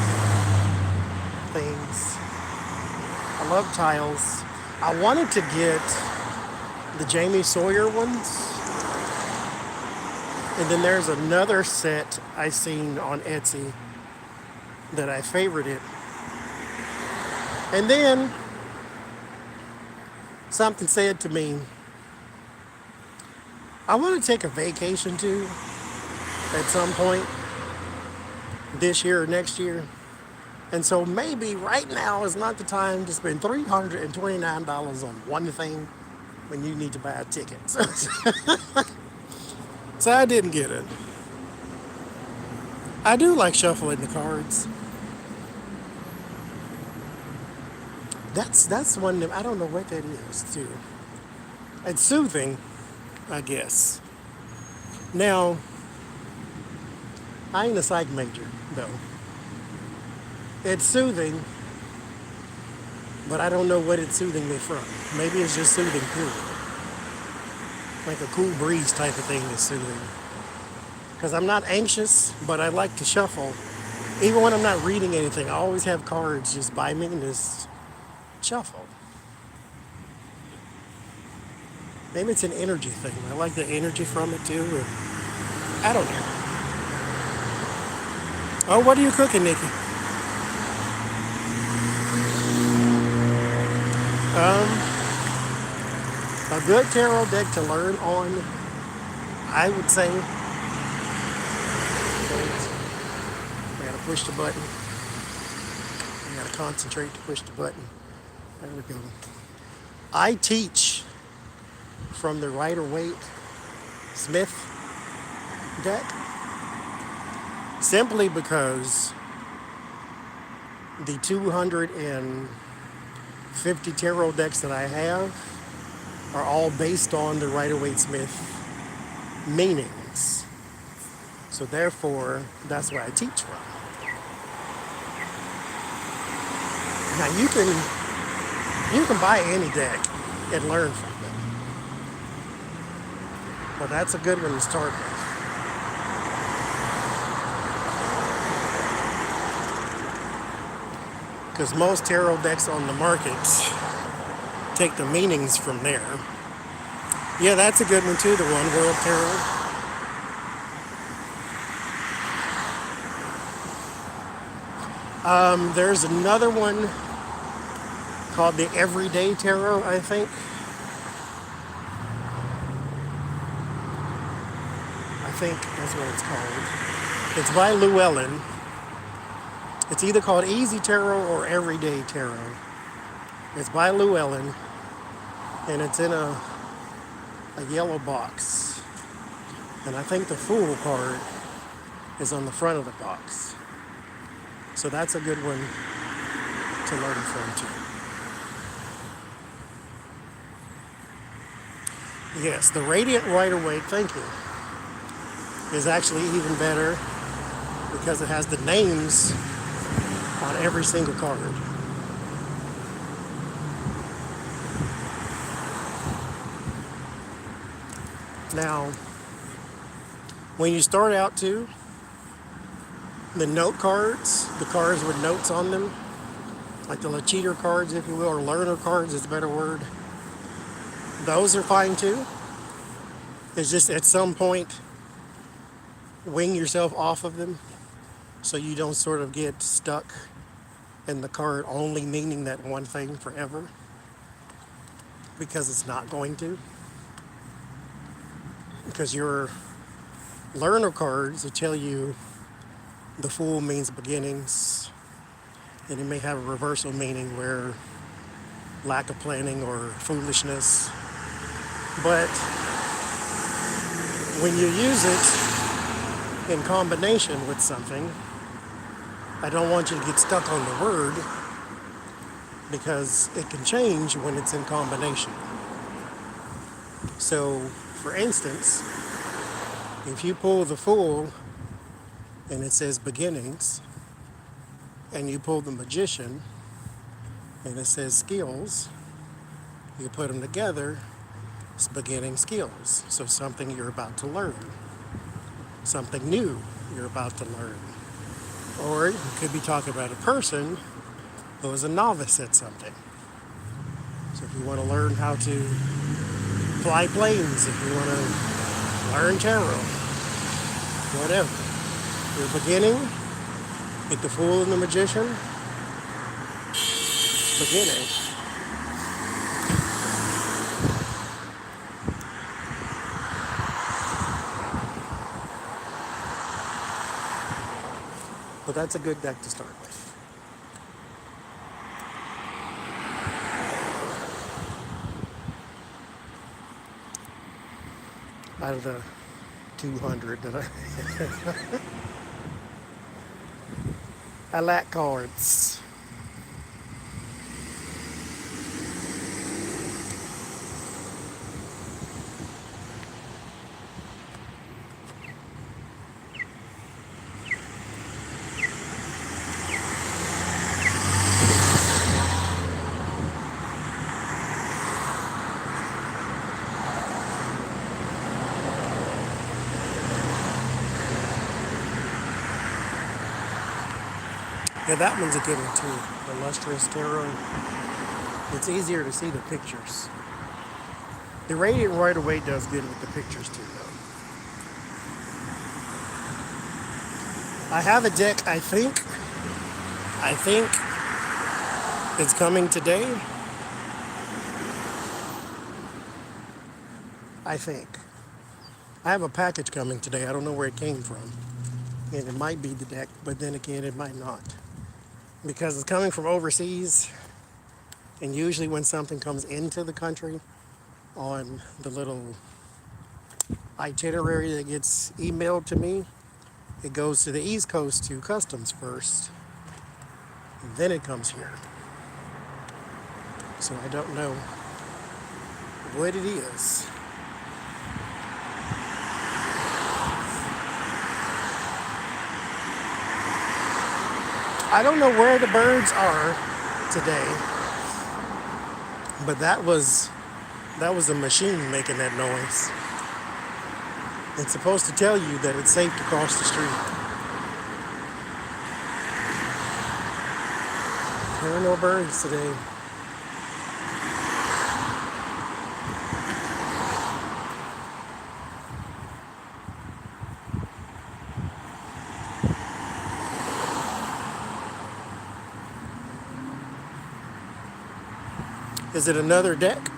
things. I love tiles. I wanted to get the Jamie Sawyer ones. And then there's another set I seen on Etsy that I favorited. And then something said to me, I want to take a vacation too at some point this year or next year. And so maybe right now is not the time to spend $329 on one thing when you need to buy a ticket. So I didn't get it. I do like shuffling the cards. That's one that I don't know what that is too. It's soothing, I guess. Now, I ain't a psych major though. It's soothing, but I don't know what it's soothing me from. Maybe it's just soothing period. Like a cool breeze type of thing is soothing. Because I'm not anxious, but I like to shuffle. Even when I'm not reading anything, I always have cards just by me and just shuffle. Maybe it's an energy thing. I like the energy from it too. Or I don't know. Oh, what are you cooking, Nikki? A good tarot deck to learn on, I would say. I gotta push the button. I gotta concentrate to push the button. There we go. I teach from the Rider-Waite Smith deck simply because the 250 tarot decks that I have are all based on the Rider-Waite Smith meanings. So therefore, that's where I teach from. Now you can buy any deck and learn from them. But that's a good one to start with. Because most tarot decks on the market take the meanings from there. Yeah, that's a good one too, the One World Tarot. There's another one called the Everyday Tarot, I think. I think that's what it's called. It's by Llewellyn. It's either called Easy Tarot or Everyday Tarot. It's by Llewellyn, and it's in a yellow box. And I think the Fool card is on the front of the box. So that's a good one to learn from too. Yes, the Radiant Rider-Waite, thank you, is actually even better because it has the names on every single card. Now, when you start out too, the note cards, the cards with notes on them, like the cheater cards, if you will, or learner cards is a better word, those are fine too. It's just at some point, wing yourself off of them so you don't sort of get stuck in the card only meaning that one thing forever, because it's not going to. Because your learner cards will tell you the Fool means beginnings, and it may have a reversal meaning where lack of planning or foolishness. But when you use it in combination with something, I don't want you to get stuck on the word, because it can change when it's in combination. So, for instance, if you pull the Fool and it says beginnings, and you pull the Magician and it says skills, you put them together, it's beginning skills. So something you're about to learn, something new you're about to learn. Or you could be talking about a person who is a novice at something. So if you want to learn how to fly planes, if you want to learn tarot, whatever. You're beginning with the Fool and the Magician. Beginning. But that's a good deck to start with. Out of the 200 that I like cards. Yeah, that one's a good one too. The Lustrous Tarot. It's easier to see the pictures. The Radiant right away does good with the pictures too, though. I have a deck, I think it's coming today. I think. I have a package coming today. I don't know where it came from. And it might be the deck, but then again, it might not. Because it's coming from overseas, and usually when something comes into the country on the little itinerary that gets emailed to me, it goes to the East Coast to customs first, and then it comes here. So I don't know what it is. I don't know where the birds are today, but that was a machine making that noise. It's supposed to tell you that it's safe to cross the street. There are no birds today. Is it another deck?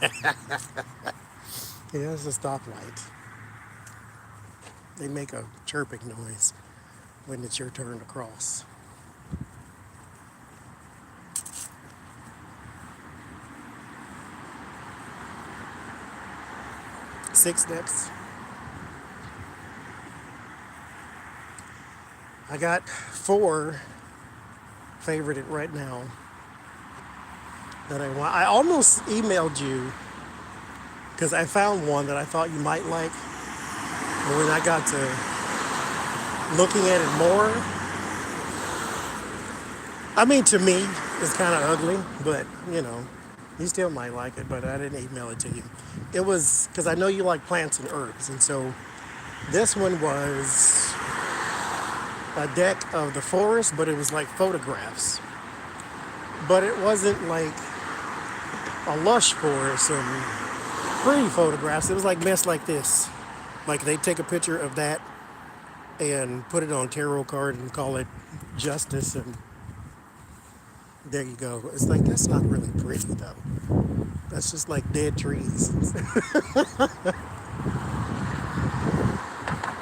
Yeah, it's a stoplight. They make a chirping noise when it's your turn to cross. Six decks. I got 4 favorited right now that I want. I almost emailed you because I found one that I thought you might like. And when I got to looking at it more, I mean, to me, it's kind of ugly, but you still might like it. But I didn't email it to you. It was because I know you like plants and herbs, and so this one was a deck of the forest, but it was like photographs. But it wasn't like a lush forest and pretty photographs. It was like mess like this. Like they take a picture of that and put it on a tarot card and call it justice, and there you go. It's like that's not really pretty though. That's just like dead trees.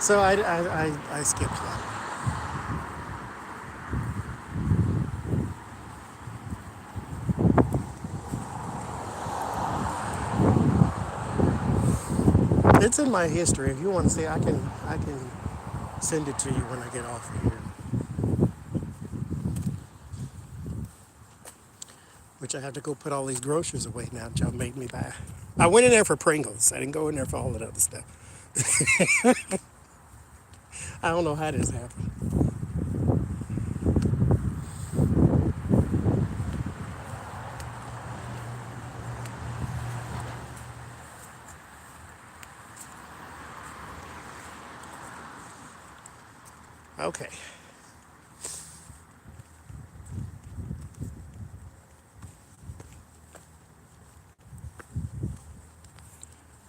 So I skipped that. It's in my history. If you want to see, I can send it to you when I get off of here. Which I have to go put all these groceries away now that y'all made me buy. I went in there for Pringles. I didn't go in there for all that other stuff. I don't know how this happened. Okay.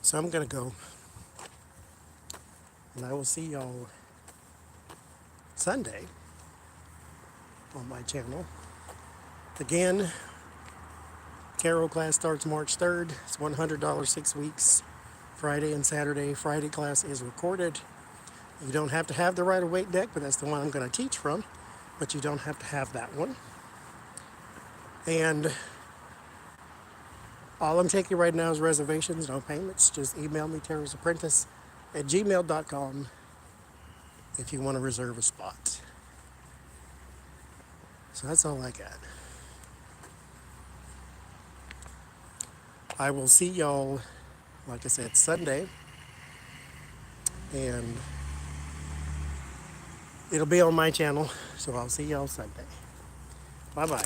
So I'm gonna go, and I will see y'all Sunday on my channel. Again, tarot class starts March 3rd. It's $100, 6 weeks, Friday and Saturday. Friday class is recorded. You don't have to have the Rider-Waite deck, but that's the one I'm going to teach from. But you don't have to have that one. And all I'm taking right now is reservations, no payments. Just email me, TarotsApprentice at gmail.com if you want to reserve a spot. So that's all I got. I will see y'all, like I said, Sunday. And it'll be on my channel. So I'll see y'all Sunday. Bye-bye.